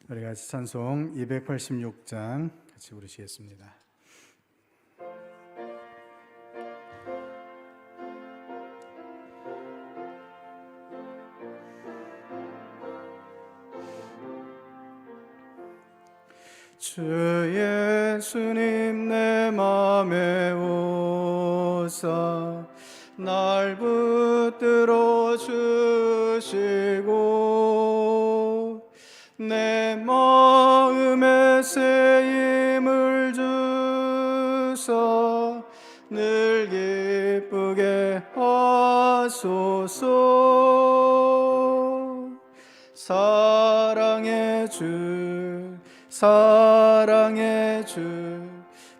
우리 같이 찬송 286장 같이 부르시겠습니다. 주 예수님 내 맘에 오사 날 붙들어 주시고 내 마음에 새 힘을 주사 늘 기쁘게 하소서. 사랑의 주 사랑의 주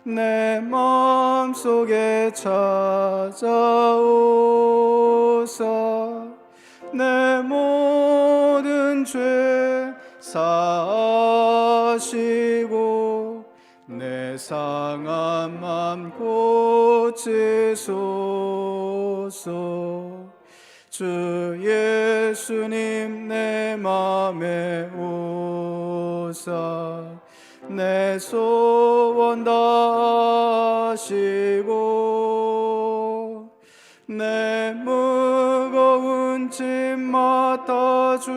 내 마음속에 찾아오사 내 모든 죄 사하시고 내 상한 맘 고치소서. 주 예수님 내 맘에 오사 내 소원 다하시고 내 무거운 짐 맡아주사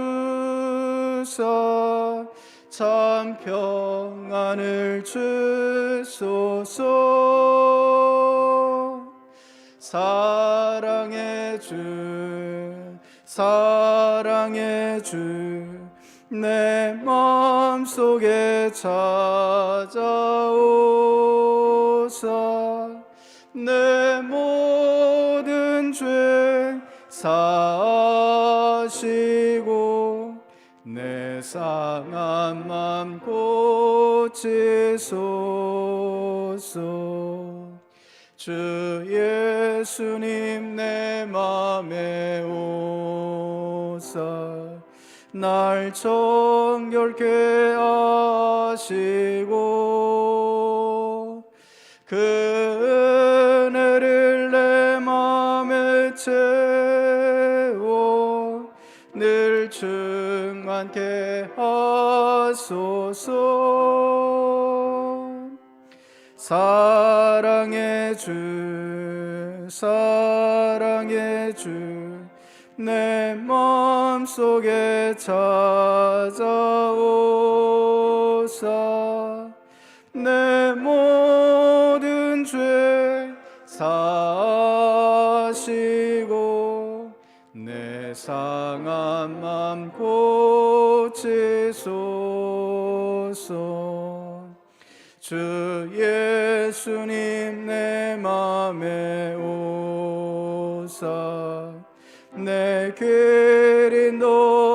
참 평안을 주소서. 사랑의 주 사랑의 주 내 마음속에 찾아오사 내 모든 죄 사하시고 내 상한 맘 고치소서. 주 예수님 내 맘에 오사 날 정결케 하시고 그 은혜를 내 맘에 채워 늘 충만케 하소서. 사랑의 주 사랑의 주 내 마음속에 찾아오사 내 모든 죄 사하시고 내 상한 맘 고치소서. 주 예수님 내 맘에 오사 내 길 인도하시고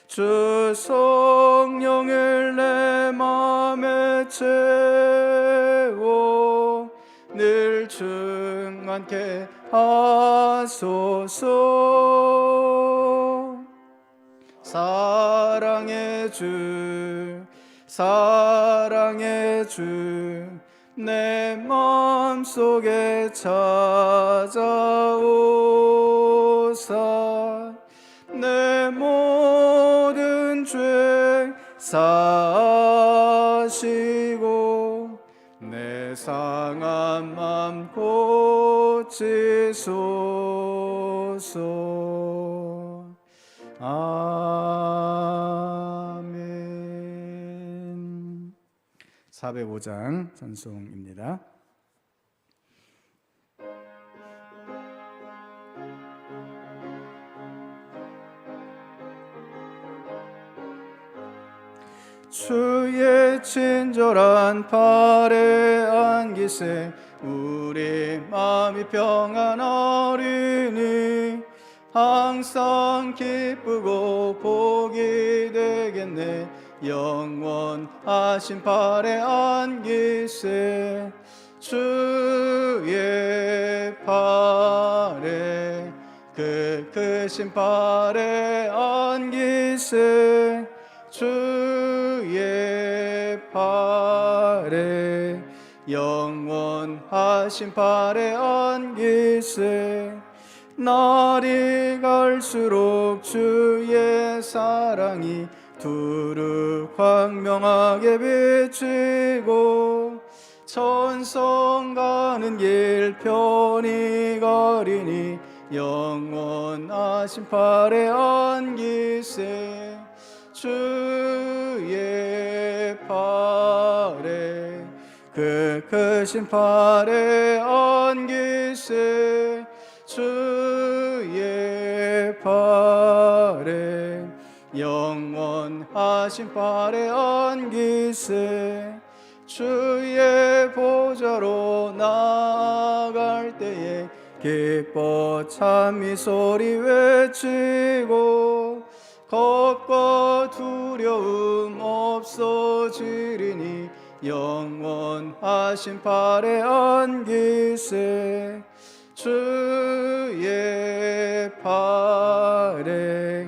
주 성령을 내 맘에 채워 늘 충만케 하소서. 사랑의 주 사랑의 주 내 마음속에 찾아오사 내 모든 죄 사하시고 내 상한 맘 고치소서. 아멘. 405장 찬송입니다. 주의 친절한 팔에 안기세 우리 마음이 평안하리니 항상 기쁘고 복이 되겠네. 영원하신 팔에 안기세 주의 팔에 그 크신 팔에 안기세 주의 팔에 영원하신 팔에 안기세 날이 갈수록 주의 사랑이 두루 광명하게 비치고 천성 가는 길 편히 가리니 영원하신 팔에 안기세 주의 팔에 그 크신 팔에 안기세 주의 팔에 영원하신 팔에 안기세 주의 보좌로 나아갈 때에 기뻐 찬미 소리 외치고 겁과 두려움 없어지리니 영원하신 팔에 안기세 주의 팔에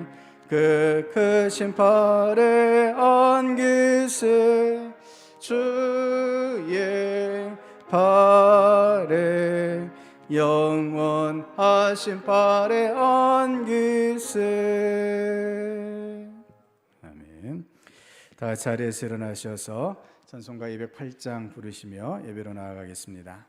그 크신 팔에 안기세 주의 팔에 영원하신 팔에 안기세. 아멘. 다 자리에서 일어나셔서 찬송가 208장 부르시며 예배로 나아가겠습니다.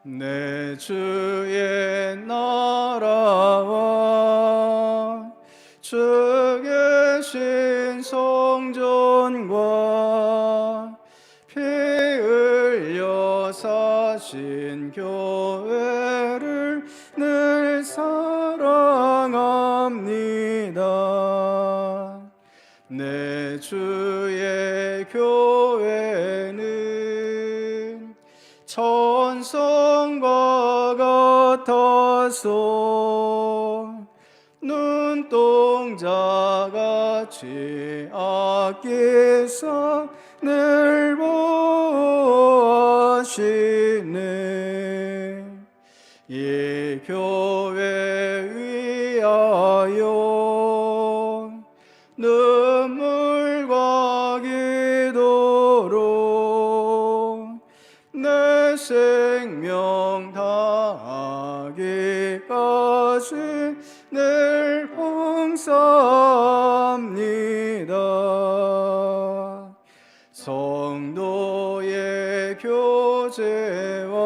내 주의 나라와 주 계신 성전과 피 흘려 사신 교회를 늘 사랑합니다. 내 주의 교회는 천성과 같아서 눈동자같이 아끼사 늘 보호하시네. 이 교회 위하여 눈물과 기도로 내 생명 다하기까지 늘 봉사합니다. 성도의 교제와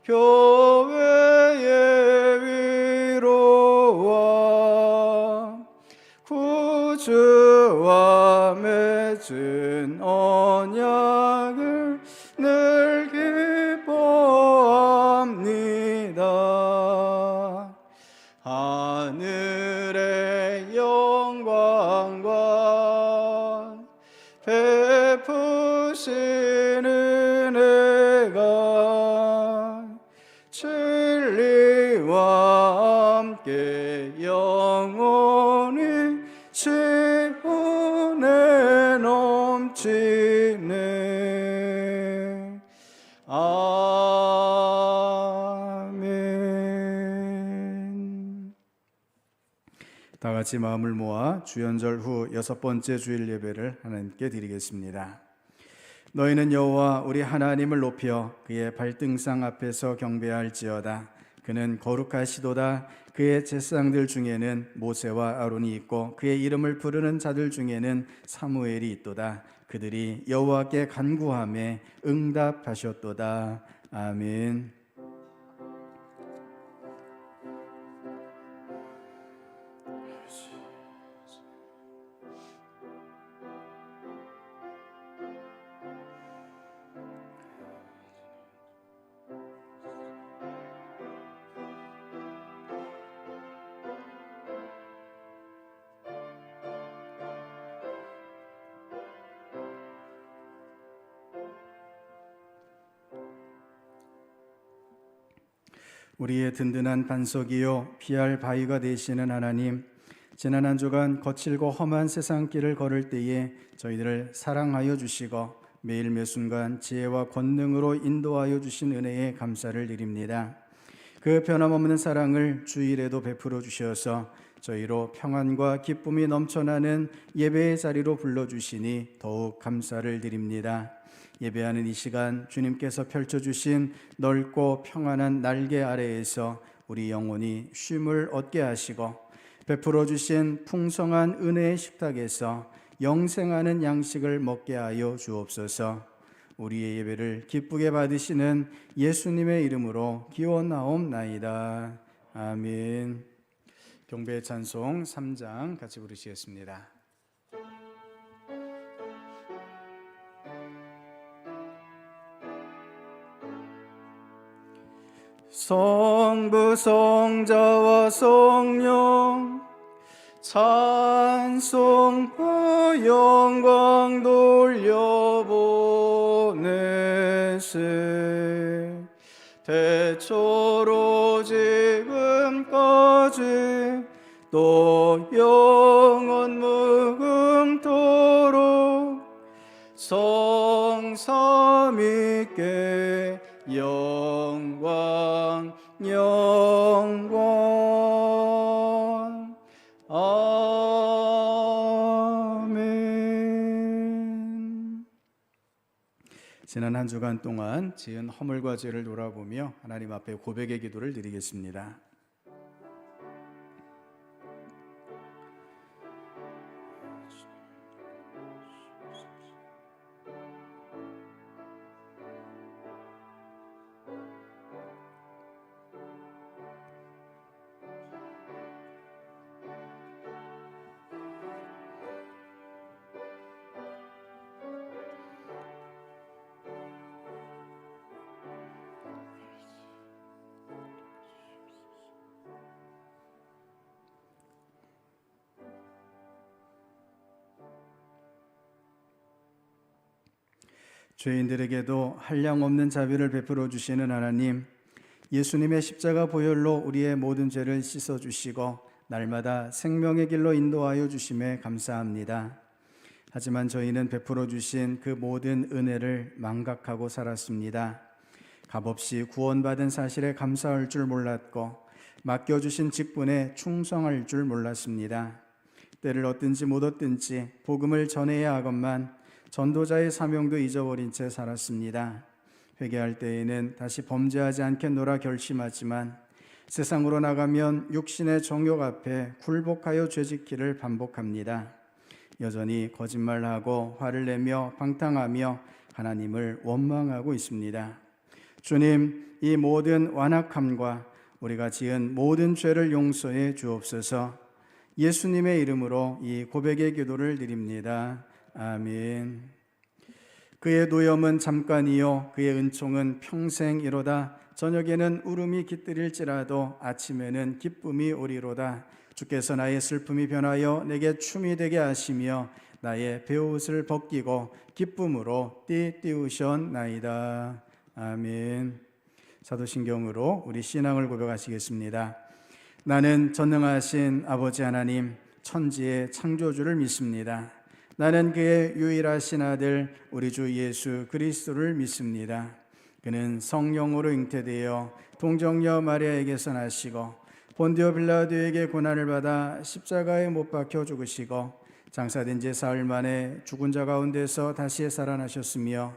교회의 위로와 구주와 맺은 언약을 늘 기뻐합니다. 하늘의 영광과 베푸신 은혜가 진리와 함께 영원히 지원에 넘치네. 아멘. 다 같이 마음을 모아 주연절 후 6번째 주일 예배를 하나님께 드리겠습니다. 너희는 여호와 우리 하나님을 높여 그의 발등상 앞에서 경배할지어다. 그는 거룩하시도다. 그의 제사장들 중에는 모세와 아론이 있고 그의 이름을 부르는 자들 중에는 사무엘이 있도다. 그들이 여호와께 간구하며 응답하셨도다. 아멘. 우리의 든든한 반석이요 피할 바위가 되시는 하나님, 지난 한 주간 거칠고 험한 세상길을 걸을 때에 저희들을 사랑하여 주시고 매일 매 순간 지혜와 권능으로 인도하여 주신 은혜에 감사를 드립니다. 그 변함없는 사랑을 주일에도 베풀어 주셔서 저희로 평안과 기쁨이 넘쳐나는 예배의 자리로 불러주시니 더욱 감사를 드립니다. 예배하는 이 시간 주님께서 펼쳐주신 넓고 평안한 날개 아래에서 우리 영혼이 쉼을 얻게 하시고 베풀어 주신 풍성한 은혜의 식탁에서 영생하는 양식을 먹게 하여 주옵소서. 우리의 예배를 기쁘게 받으시는 예수님의 이름으로 기원하옵나이다. 아멘. 경배 찬송 3장 같이 부르시겠습니다. 성부 성자와 성령 찬송과 영광 돌려보내세 대초로 지금까지 또 영원 무궁토록 성삼위께 영광 영광 아멘. 지난 한 주간 동안 지은 허물과 죄를 돌아보며 하나님 앞에 고백의 기도를 드리겠습니다. 죄인들에게도 한량없는 자비를 베풀어 주시는 하나님, 예수님의 십자가 보혈로 우리의 모든 죄를 씻어 주시고 날마다 생명의 길로 인도하여 주심에 감사합니다. 하지만 저희는 베풀어 주신 그 모든 은혜를 망각하고 살았습니다. 값없이 구원받은 사실에 감사할 줄 몰랐고 맡겨주신 직분에 충성할 줄 몰랐습니다. 때를 얻든지 못 얻든지 복음을 전해야 하건만 전도자의 사명도 잊어버린 채 살았습니다. 회개할 때에는 다시 범죄하지 않겠노라 결심하지만 세상으로 나가면 육신의 정욕 앞에 굴복하여 죄짓기를 반복합니다. 여전히 거짓말하고 화를 내며 방탕하며 하나님을 원망하고 있습니다. 주님, 이 모든 완악함과 우리가 지은 모든 죄를 용서해 주옵소서. 예수님의 이름으로 이 고백의 기도를 드립니다. 아멘. 그의 노염은 잠깐이요 그의 은총은 평생이로다. 저녁에는 울음이 깃들일지라도 아침에는 기쁨이 오리로다. 주께서 나의 슬픔이 변하여 내게 춤이 되게 하시며 나의 베옷을 벗기고 기쁨으로 띠띠우셨나이다. 아멘. 사도신경으로 우리 신앙을 고백하시겠습니다. 나는 전능하신 아버지 하나님 천지의 창조주를 믿습니다. 나는 그의 유일하신 아들 우리 주 예수 그리스도를 믿습니다. 그는 성령으로 잉태되어 동정녀 마리아에게서 나시고 본디오 빌라도에게 고난을 받아 십자가에 못 박혀 죽으시고 장사된 지 사흘 만에 죽은 자 가운데서 다시 살아나셨으며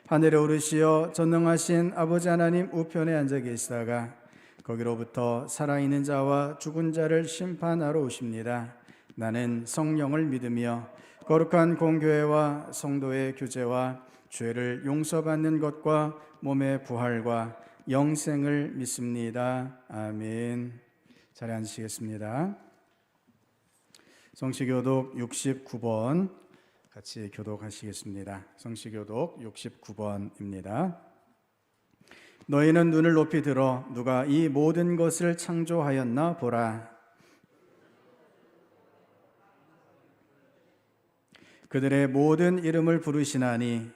하늘에 오르시어 전능하신 아버지 하나님 우편에 앉아 계시다가 거기로부터 살아있는 자와 죽은 자를 심판하러 오십니다. 나는 성령을 믿으며 거룩한 공교회와 성도의 교제와 죄를 용서받는 것과 몸의 부활과 영생을 믿습니다. 아멘. 자리에 앉으시겠습니다. 성시교독 69번 같이 교독하시겠습니다. 성시교독 69번입니다. 너희는 눈을 높이 들어 누가 이 모든 것을 창조하였나 보라. 그들의 모든 이름을 부르시나니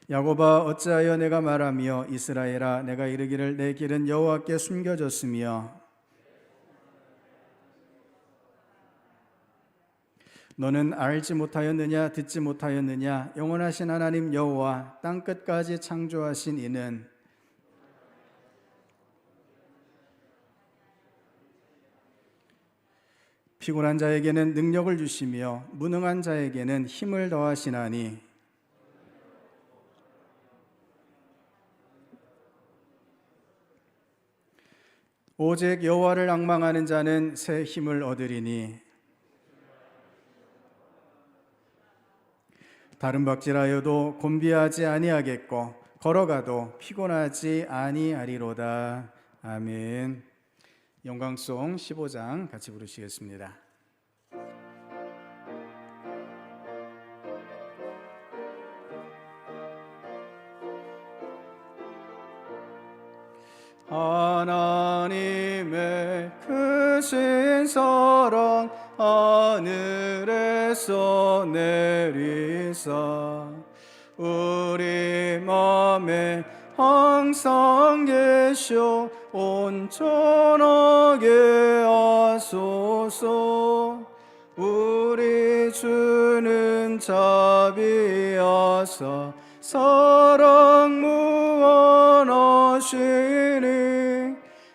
야곱아 어찌하여 내가 말하며 이스라엘아 내가 이르기를 내 길은 여호와께 숨겨졌으며 너는 알지 못하였느냐 듣지 못하였느냐 영원하신 하나님 여호와 땅끝까지 창조하신 이는 피곤한 자에게는 능력을 주시며 무능한 자에게는 힘을 더하시나니 오직 여호와를 앙망하는 자는 새 힘을 얻으리니 다른 박질하여도 곤비하지 아니하겠고 걸어가도 피곤하지 아니하리로다. 아멘. 영광송 15장 같이 부르시겠습니다. 하나님의 크신 사랑 하늘에서 내리사 우리 맘에 항상 계셔 온전하게 하소서. 우리 주는 자비하사 사랑 무한하시니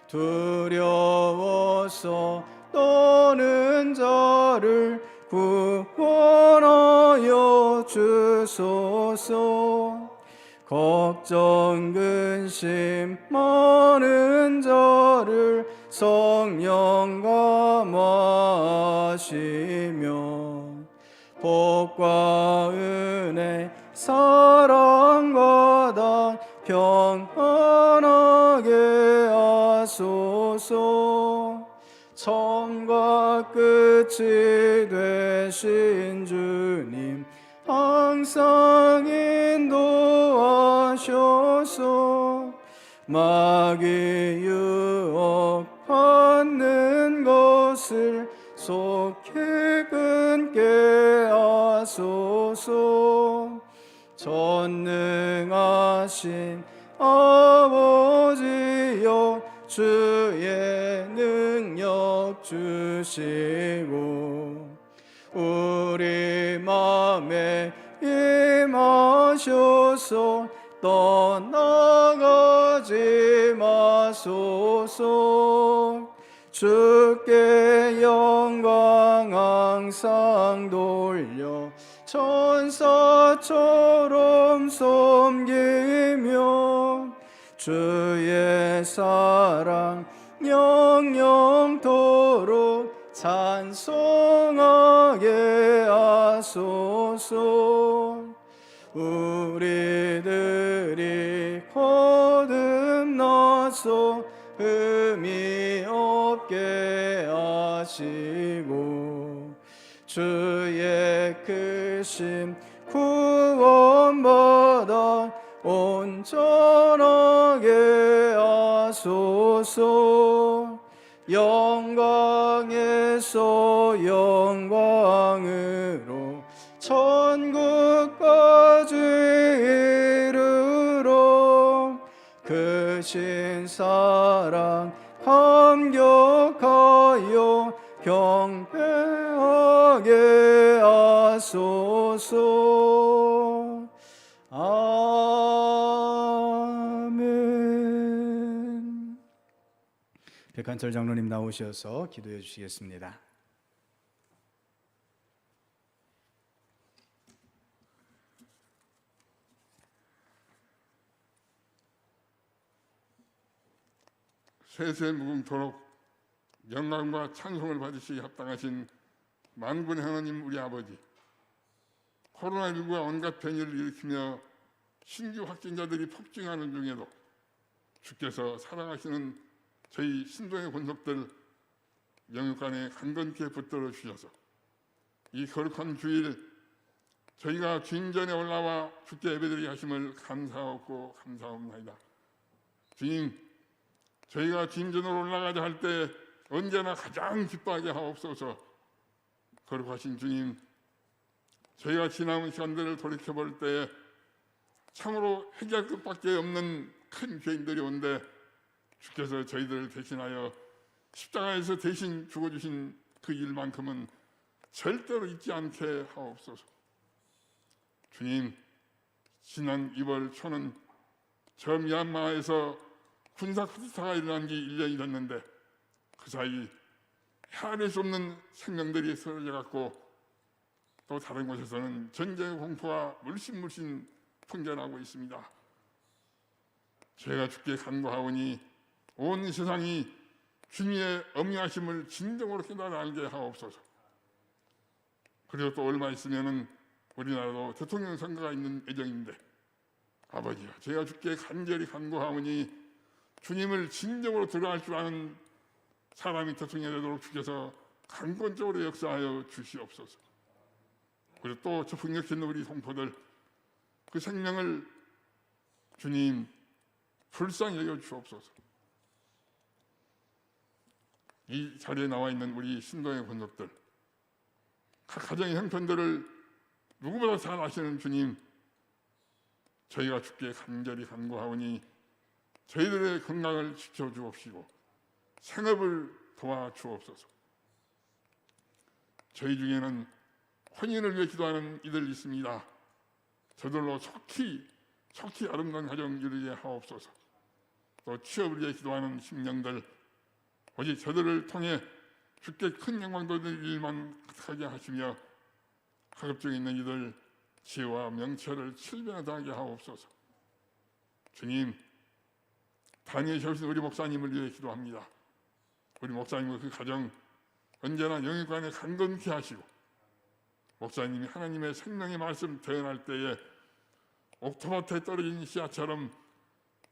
두려워서 떠는 자를 구원하여 주소서. 걱정 근심 많은 자를 성령 감화하시며 복과 은혜 사랑과 다 평안하게 하소서. 처음과 끝이 되신 주님 항상 인도하셔서 마귀 유혹받는 것을 속히 끊게 하소서. 전능하신 아버지여 주의 능력 주시고 우리 맘에 임하셔서 떠나가지 마소서. 주께 영광 항상 돌려 천사처럼 섬기며 주의 사랑 영영토록 찬송하게 하소서. 우리들이 거듭나서 흠이 없게 하시고 주의 크신 구원받아 온전하게 하소서. 영광에서 영광으로 천국까지 이르러 크신 사랑 감격하여 경배하게 하소서. 아멘. 백한철 장로님 나오셔서 기도해 주시겠습니다. 세세 무궁토록 영광과 찬송을 받으시기 합당하신 만군의 하나님 우리 아버지, 코로나19가 온갖 변이를 일으키며 신규 확진자들이 폭증하는 중에도 주께서 사랑하시는 저희 신동의 권속들 영육간에 강건케 붙들어 주셔서 이 거룩한 주일 저희가 주님 전에 올라와 주께 예배드리게 하심을 감사하고 감사합니다. 주님, 저희가 주님 전으로 올라가자 할 때 언제나 가장 기뻐하게 하옵소서. 거룩하신 주님, 저희가 지나온 시간들을 돌이켜볼 때 참으로 해결 것밖에 없는 큰 죄인들이 온데 주께서 저희들을 대신하여 십자가에서 대신 죽어주신 그 일만큼은 절대로 잊지 않게 하옵소서. 주님, 지난 2월 초는 저 미얀마에서 군사 쿠데타가 일어난 지 1년이 됐는데 그 사이 헤아릴 수 없는 생명들이 쓰러져 갖고 또 다른 곳에서는 전쟁의 공포가 물씬 풍전하고 있습니다. 죄가 주께 간구하오니 온 세상이 주님의 엄미하심을 진정으로 깨달아 알게 하옵소서. 그리고 또 얼마 있으면은 우리나라도 대통령 선거가 있는 예정인데 아버지여, 제가 주께 간절히 간구하오니 주님을 진정으로 들어갈 줄 아는 사람이 대통령이 되도록 주께서 강권적으로 역사하여 주시옵소서. 그리고 또 저 북녘에 있는 우리 동포들 그 생명을 주님 불쌍히 여겨 주옵소서. 이 자리에 나와 있는 우리 신동의 권속들, 각 가정의 형편들을 누구보다 잘 아시는 주님, 저희가 주께 간절히 간구하오니 저희들의 건강을 지켜주옵시고 생업을 도와주옵소서. 저희 중에는 혼인을 위해 기도하는 이들 있습니다. 저들로 속히 아름다운 가정 이루게 하옵소서. 또 취업을 위해 기도하는 심령들, 오직 저들을 통해 주께 큰 영광 돌릴 일만 가득하게 하시며 학업 중에 있는 이들 지혜와 명철을 칠변하게 하옵소서. 주님, 단위에 세우신 우리 목사님을 위해 기도합니다. 우리 목사님과 그 가정 언제나 영육간에 강건케 하시고 목사님이 하나님의 생명의 말씀 대언할 때에 옥토밭에 떨어진 씨앗처럼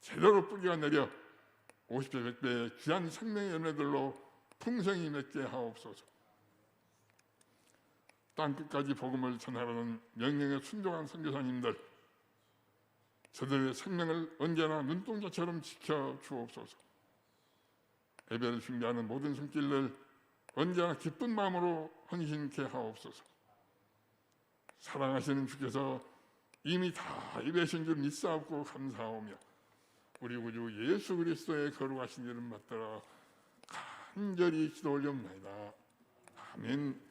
제대로 뿌리가 내려 50배 100배의 귀한 생명의 열매들로 풍성히 맺게 하옵소서. 땅끝까지 복음을 전하라는 명령에 순종한 선교사님들, 저들의 생명을 언제나 눈동자처럼 지켜주옵소서. 예배를 준비하는 모든 손길들 언제나 기쁜 마음으로 헌신케 하옵소서. 사랑하시는 주께서 이미 다 예배하신 줄 믿사옵고 감사하오며 우리 구주 예수 그리스도의 거룩하신 이름 받들어 간절히 기도 올려옵나이다. 아멘.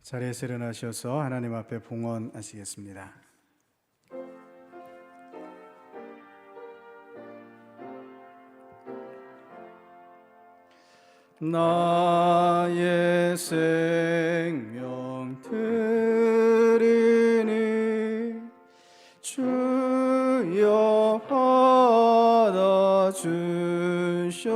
자리에서 일어나셔서 하나님 앞에 봉헌하시겠습니다. 나의 생명 드리니 주여 받아 주셔서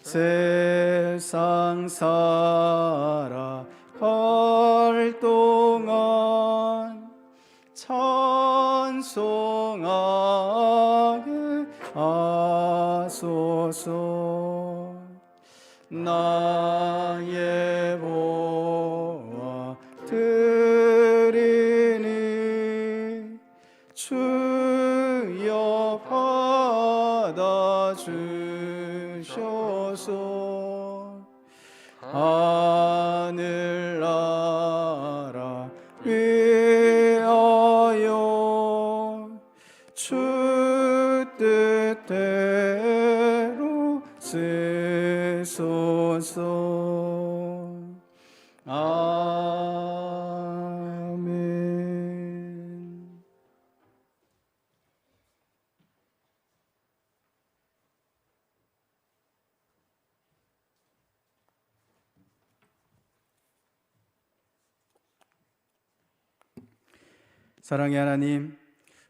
세상 살아갈 동안 찬송하게 하소서. 나의 보아 드리니 주여 받아 주셔서 하늘나라 위하여 주 뜻대로 쓰소서. 아멘. 사랑의 하나님,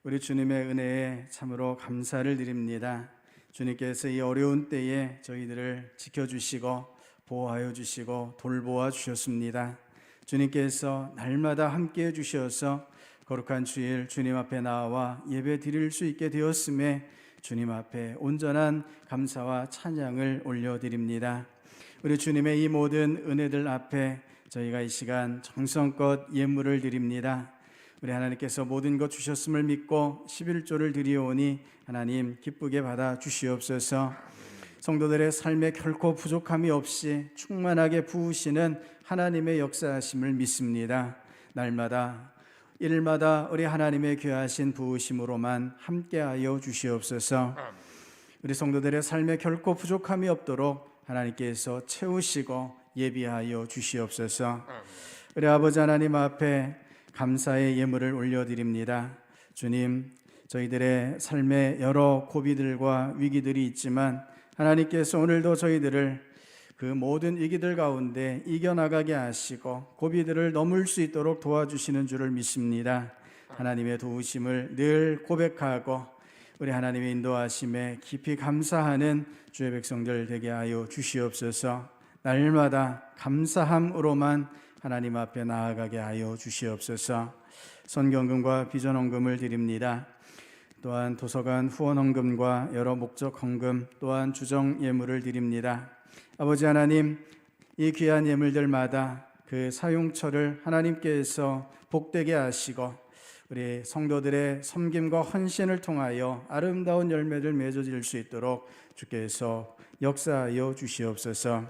우리 주님의 은혜에 참으로 감사를 드립니다. 주님께서 이 어려운 때에 저희들을 지켜주시고 보호하여 주시고 돌보아 주셨습니다. 주님께서 날마다 함께해 주셔서 거룩한 주일 주님 앞에 나와 예배 드릴 수 있게 되었음에 주님 앞에 온전한 감사와 찬양을 올려드립니다. 우리 주님의 이 모든 은혜들 앞에 저희가 이 시간 정성껏 예물을 드립니다. 우리 하나님께서 모든 것 주셨음을 믿고 11조를 드리오니 하나님 기쁘게 받아 주시옵소서. 성도들의 삶에 결코 부족함이 없이 충만하게 부으시는 하나님의 역사하심을 믿습니다. 날마다 일마다 우리 하나님의 귀하신 부으심으로만 함께하여 주시옵소서. 우리 성도들의 삶에 결코 부족함이 없도록 하나님께서 채우시고 예비하여 주시옵소서. 우리 아버지 하나님 앞에 감사의 예물을 올려드립니다. 주님, 저희들의 삶에 여러 고비들과 위기들이 있지만 하나님께서 오늘도 저희들을 그 모든 위기들 가운데 이겨나가게 하시고 고비들을 넘을 수 있도록 도와주시는 줄을 믿습니다. 하나님의 도우심을 늘 고백하고 우리 하나님의 인도하심에 깊이 감사하는 주의 백성들 되게 하여 주시옵소서. 날마다 감사함으로만 하나님 앞에 나아가게 하여 주시옵소서. 선경금과 비전헌금을 드립니다. 또한 도서관 후원헌금과 여러 목적 헌금 또한 주정 예물을 드립니다. 아버지 하나님, 이 귀한 예물들마다 그 사용처를 하나님께서 복되게 하시고 우리 성도들의 섬김과 헌신을 통하여 아름다운 열매를 맺어질 수 있도록 주께서 역사하여 주시옵소서.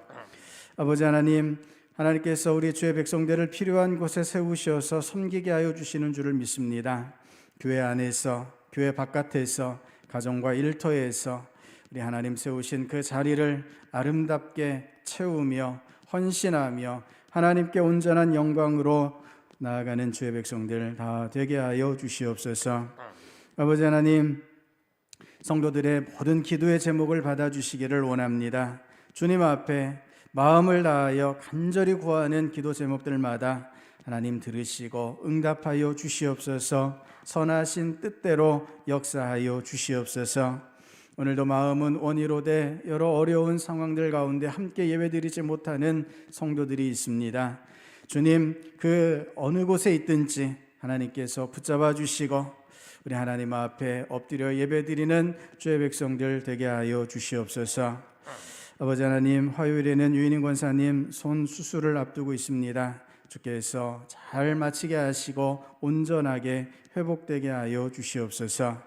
아버지 하나님, 하나님께서 우리 주의 백성들을 필요한 곳에 세우셔서 섬기게 하여 주시는 줄을 믿습니다. 교회 안에서, 교회 바깥에서, 가정과 일터에서 우리 하나님 세우신 그 자리를 아름답게 채우며 헌신하며 하나님께 온전한 영광으로 나아가는 주의 백성들 다 되게 하여 주시옵소서. 아버지 하나님, 성도들의 모든 기도의 제목을 받아주시기를 원합니다. 주님 앞에 마음을 다하여 간절히 구하는 기도 제목들마다 하나님 들으시고 응답하여 주시옵소서. 선하신 뜻대로 역사하여 주시옵소서. 오늘도 마음은 원이로되 여러 어려운 상황들 가운데 함께 예배드리지 못하는 성도들이 있습니다. 주님, 그 어느 곳에 있든지 하나님께서 붙잡아 주시고 우리 하나님 앞에 엎드려 예배드리는 주의 백성들 되게 하여 주시옵소서. 아버지 하나님, 화요일에는 유인인 권사님 손 수술을 앞두고 있습니다. 주께서 잘 마치게 하시고 온전하게 회복되게 하여 주시옵소서.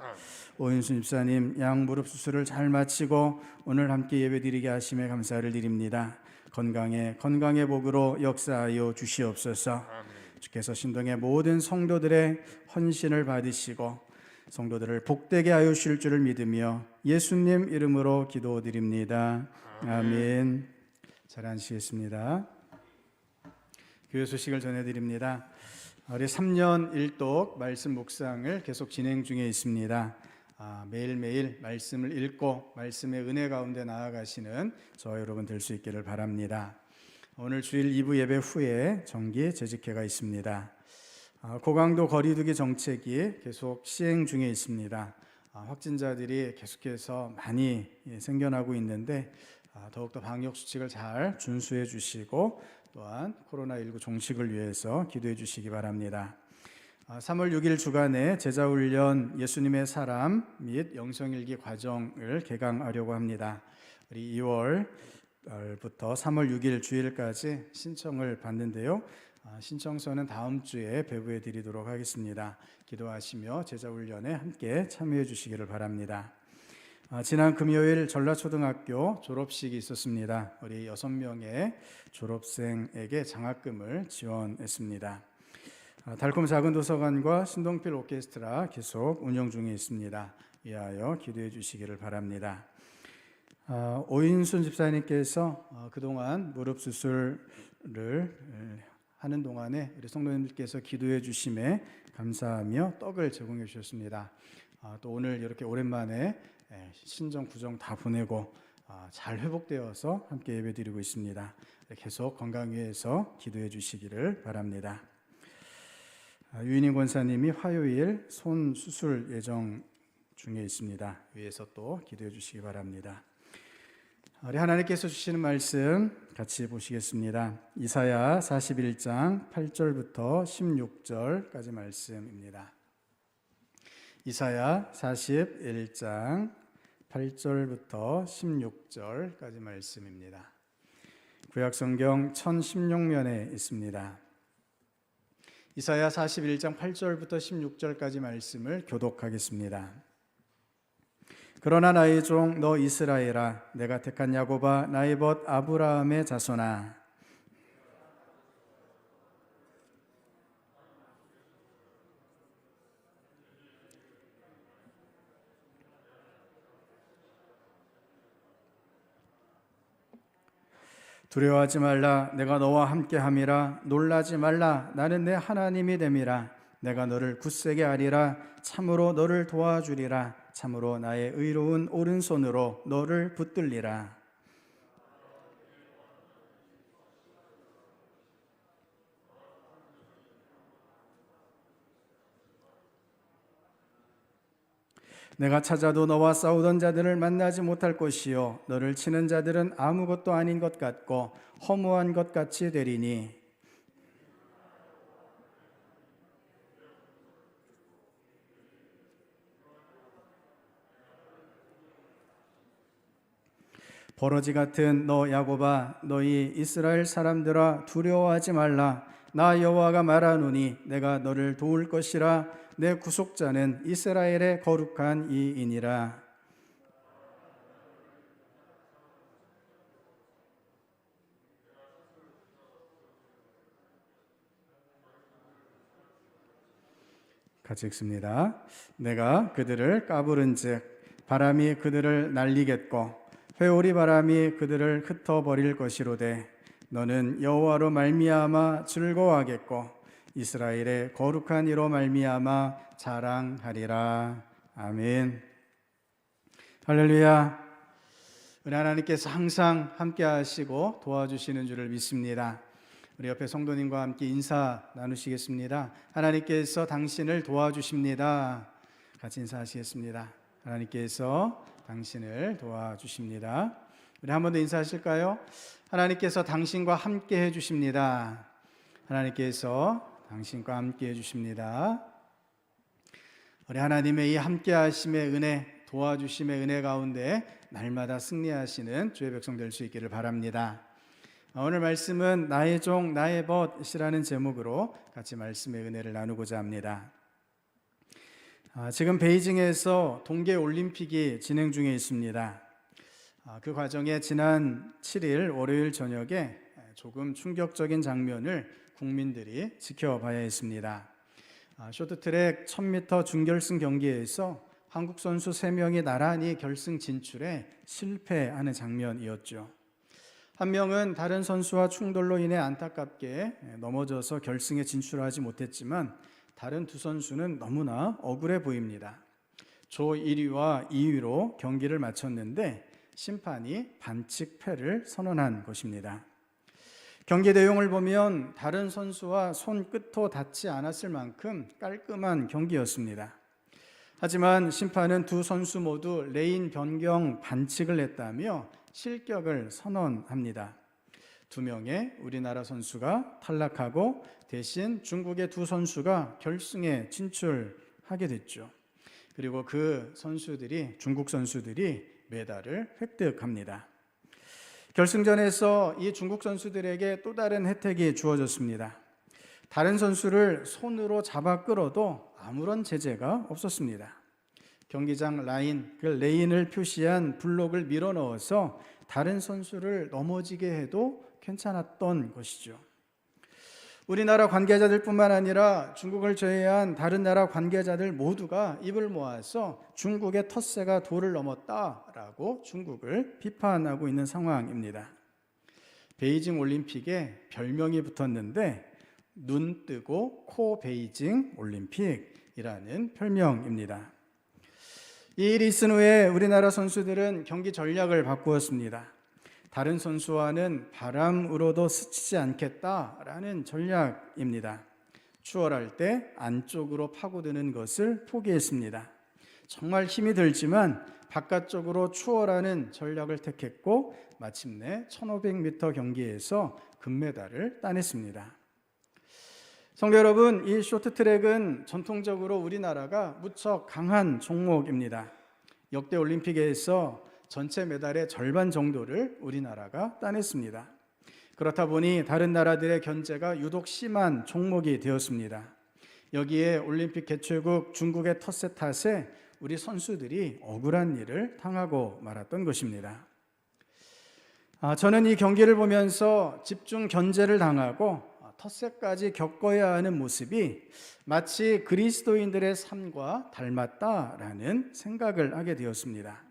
오인순 집사님 양 무릎 수술을 잘 마치고 오늘 함께 예배드리게 하심에 감사를 드립니다. 건강의 복으로 역사하여 주시옵소서. 주께서 신동의 모든 성도들의 헌신을 받으시고 성도들을 복되게 하여 주실 줄을 믿으며 예수님 이름으로 기도드립니다. 아멘. 잘 앉으시겠습니다. 교회 소식을 전해드립니다. 우리 3년 1독 말씀 묵상을 계속 진행 중에 있습니다. 매일매일 말씀을 읽고 말씀의 은혜 가운데 나아가시는 저와 여러분 될 수 있기를 바랍니다. 오늘 주일 2부 예배 후에 정기 재직회가 있습니다. 고강도 거리두기 정책이 계속 시행 중에 있습니다. 확진자들이 계속해서 많이 생겨나고 있는데 더욱더 방역 수칙을 잘 준수해 주시고 또한 코로나19 종식을 위해서 기도해 주시기 바랍니다. 3월 6일 주간에 제자훈련 예수님의 사람 및 영성일기 과정을 개강하려고 합니다. 우리 2월부터 3월 6일 주일까지 신청을 받는데요. 신청서는 다음 주에 배부해 드리도록 하겠습니다. 기도하시며 제자훈련에 함께 참여해 주시기를 바랍니다. 지난 금요일 전라초등학교 졸업식이 있었습니다. 우리 6명의 졸업생에게 장학금을 지원했습니다. 달콤 작은 도서관과 신동필 오케스트라 계속 운영 중에 있습니다. 위하여 기도해 주시기를 바랍니다. 오인순 집사님께서 그동안 무릎 수술을 하는 동안에 우리 성도님들께서 기도해 주심에 감사하며 떡을 제공해 주셨습니다. 또 오늘 이렇게 오랜만에 신정 구정 다 보내고 잘 회복되어서 함께 예배드리고 있습니다. 계속 건강 위해서 기도해 주시기를 바랍니다. 유인인 권사님이 화요일 손 수술 예정 중에 있습니다. 위에서 또 기도해 주시기 바랍니다. 우리 하나님께서 주시는 말씀 같이 보시겠습니다. 이사야 41장 8절부터 16절까지 말씀입니다. 이사야 41장 8절부터 16절까지 말씀입니다. 구약성경 1016면에 있습니다. 이사야 41장 8절부터 16절까지 말씀을 교독하겠습니다. 그러나 나의 종 너 이스라엘아, 내가 택한 야곱아, 나의 벗 아브라함의 자손아, 두려워하지 말라, 내가 너와 함께함이라. 놀라지 말라, 나는 내 하나님이 됨이라. 내가 너를 굳세게 하리라. 참으로 너를 도와주리라. 참으로 나의 의로운 오른손으로 너를 붙들리라. 내가 찾아도 너와 싸우던 자들을 만나지 못할 것이요 너를 치는 자들은 아무것도 아닌 것 같고 허무한 것 같이 되리니. 버러지 같은 너 야곱아, 너희 이스라엘 사람들아, 두려워하지 말라. 나 여호와가 말하노니 내가 너를 도울 것이라. 내 구속자는 이스라엘의 거룩한 이이니라. 같이 읽습니다. 내가 그들을 까부른즉 바람이 그들을 날리겠고 회오리 바람이 그들을 흩어버릴 것이로되 너는 여호와로 말미암아 즐거워하겠고 이스라엘의 거룩한 이로 말미암아 자랑하리라. 아멘. 할렐루야. 우리 하나님께서 항상 함께 하시고 도와주시는 줄을 믿습니다. 우리 옆에 성도님과 함께 인사 나누시겠습니다. 하나님께서 당신을 도와주십니다. 같이 인사하시겠습니다. 하나님께서 당신을 도와주십니다. 우리 한 번 더 인사하실까요? 하나님께서 당신과 함께 해주십니다. 하나님께서 당신과 함께 해주십니다. 우리 하나님의 이 함께 하심의 은혜, 도와주심의 은혜 가운데 날마다 승리하시는 주의 백성 될 수 있기를 바랍니다. 오늘 말씀은 나의 종 나의 벗이라는 제목으로 같이 말씀의 은혜를 나누고자 합니다. 지금 베이징에서 동계올림픽이 진행 중에 있습니다. 그 과정에 지난 7일 월요일 저녁에 조금 충격적인 장면을 국민들이 지켜봐야 했습니다. 쇼트트랙 1000m 준결승 경기에서 한국 선수 3명이 나란히 결승 진출에 실패하는 장면이었죠. 한 명은 다른 선수와 충돌로 인해 안타깝게 넘어져서 결승에 진출하지 못했지만 다른 두 선수는 너무나 억울해 보입니다. 조 1위와 2위로 경기를 마쳤는데 심판이 반칙패를 선언한 것입니다. 경기 내용을 보면 다른 선수와 손끝도 닿지 않았을 만큼 깔끔한 경기였습니다. 하지만 심판은 두 선수 모두 레인 변경 반칙을 했다며 실격을 선언합니다. 2명의 우리나라 선수가 탈락하고 대신 중국의 두 선수가 결승에 진출하게 됐죠. 그리고 그 선수들이, 중국 선수들이 메달을 획득합니다. 결승전에서 이 중국 선수들에게 또 다른 혜택이 주어졌습니다. 다른 선수를 손으로 잡아 끌어도 아무런 제재가 없었습니다. 경기장 라인, 그 레인을 표시한 블록을 밀어 넣어서 다른 선수를 넘어지게 해도 괜찮았던 것이죠. 우리나라 관계자들뿐만 아니라 중국을 제외한 다른 나라 관계자들 모두가 입을 모아서 중국의 텃세가 도를 넘었다라고 중국을 비판하고 있는 상황입니다. 베이징 올림픽에 별명이 붙었는데 눈 뜨고 코 베이징 올림픽이라는 별명입니다. 이 일이 있은 후에 우리나라 선수들은 경기 전략을 바꾸었습니다. 다른 선수와는 바람으로도 스치지 않겠다라는 전략입니다. 추월할 때 안쪽으로 파고드는 것을 포기했습니다. 정말 힘이 들지만 바깥쪽으로 추월하는 전략을 택했고 마침내 1500m 경기에서 금메달을 따냈습니다. 성도 여러분, 이 쇼트트랙은 전통적으로 우리나라가 무척 강한 종목입니다. 역대 올림픽에서 전체 메달의 절반 정도를 우리나라가 따냈습니다. 그렇다 보니 다른 나라들의 견제가 유독 심한 종목이 되었습니다. 여기에 올림픽 개최국 중국의 텃세 탓에 우리 선수들이 억울한 일을 당하고 말았던 것입니다. 저는 이 경기를 보면서 집중 견제를 당하고 텃세까지 겪어야 하는 모습이 마치 그리스도인들의 삶과 닮았다라는 생각을 하게 되었습니다.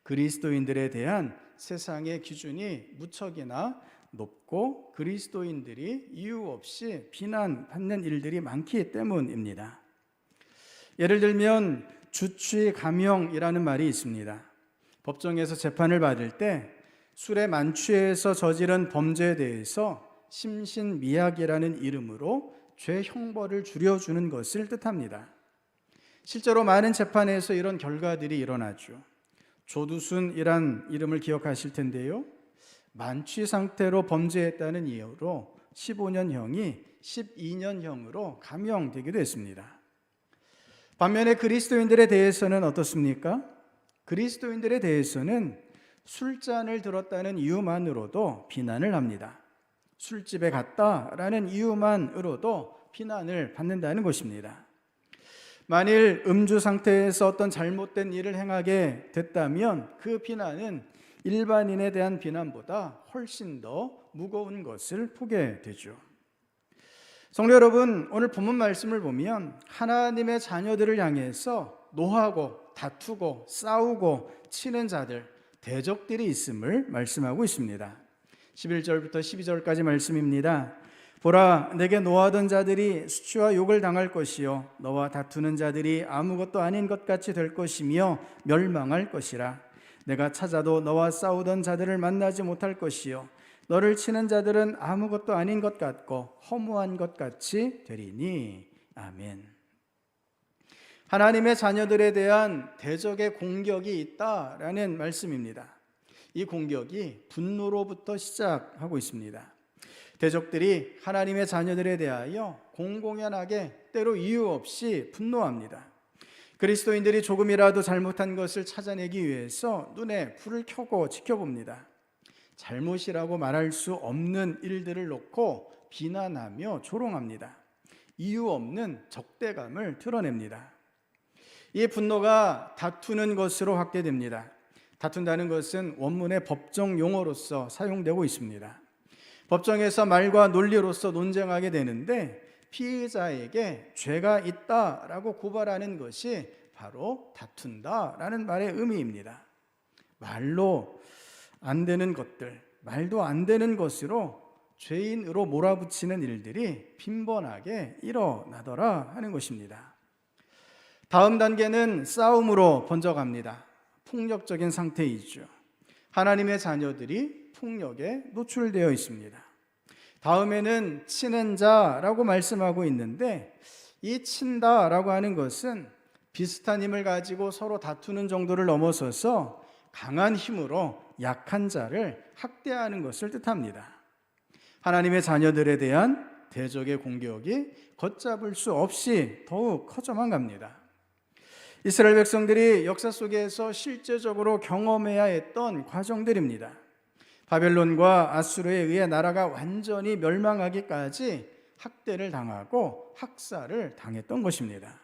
그리스도인들에 대한 세상의 기준이 무척이나 높고 그리스도인들이 이유 없이 비난받는 일들이 많기 때문입니다. 예를 들면 주취 감형이라는 말이 있습니다. 법정에서 재판을 받을 때 술에 만취해서 저지른 범죄에 대해서 심신미약이라는 이름으로 죄 형벌을 줄여주는 것을 뜻합니다. 실제로 많은 재판에서 이런 결과들이 일어나죠. 조두순이란 이름을 기억하실 텐데요. 만취 상태로 범죄했다는 이유로 15년형이 12년형으로 감형되기도 했습니다. 반면에 그리스도인들에 대해서는 어떻습니까? 그리스도인들에 대해서는 술잔을 들었다는 이유만으로도 비난을 합니다. 술집에 갔다라는 이유만으로도 비난을 받는다는 것입니다. 만일 음주 상태에서 어떤 잘못된 일을 행하게 됐다면 그 비난은 일반인에 대한 비난보다 훨씬 더 무거운 것을 보게 되죠. 성도 여러분, 오늘 본문 말씀을 보면 하나님의 자녀들을 향해서 노하고 다투고 싸우고 치는 자들, 대적들이 있음을 말씀하고 있습니다. 11절부터 12절까지 말씀입니다. 보라, 내게 노하던 자들이 수치와 욕을 당할 것이요 너와 다투는 자들이 아무것도 아닌 것 같이 될 것이며 멸망할 것이라. 내가 찾아도 너와 싸우던 자들을 만나지 못할 것이요 너를 치는 자들은 아무것도 아닌 것 같고 허무한 것 같이 되리니. 아멘. 하나님의 자녀들에 대한 대적의 공격이 있다라는 말씀입니다. 이 공격이 분노로부터 시작하고 있습니다. 대적들이 하나님의 자녀들에 대하여 공공연하게 때로 이유 없이 분노합니다. 그리스도인들이 조금이라도 잘못한 것을 찾아내기 위해서 눈에 불을 켜고 지켜봅니다. 잘못이라고 말할 수 없는 일들을 놓고 비난하며 조롱합니다. 이유 없는 적대감을 드러냅니다. 이 분노가 다투는 것으로 확대됩니다. 다툰다는 것은 원문의 법정 용어로서 사용되고 있습니다. 법정에서 말과 논리로서 논쟁하게 되는데 피해자에게 죄가 있다라고 고발하는 것이 바로 다툰다라는 말의 의미입니다. 말로 안 되는 것들, 말도 안 되는 것으로 죄인으로 몰아붙이는 일들이 빈번하게 일어나더라 하는 것입니다. 다음 단계는 싸움으로 번져갑니다. 폭력적인 상태이죠. 하나님의 자녀들이 폭력에 노출되어 있습니다. 다음에는 치는 자라고 말씀하고 있는데 이 친다라고 하는 것은 비슷한 힘을 가지고 서로 다투는 정도를 넘어서서 강한 힘으로 약한 자를 학대하는 것을 뜻합니다. 하나님의 자녀들에 대한 대적의 공격이 걷잡을 수 없이 더욱 커져만 갑니다. 이스라엘 백성들이 역사 속에서 실제적으로 경험해야 했던 과정들입니다. 바벨론과 아수르에 의해 나라가 완전히 멸망하기까지 학대를 당하고 학살을 당했던 것입니다.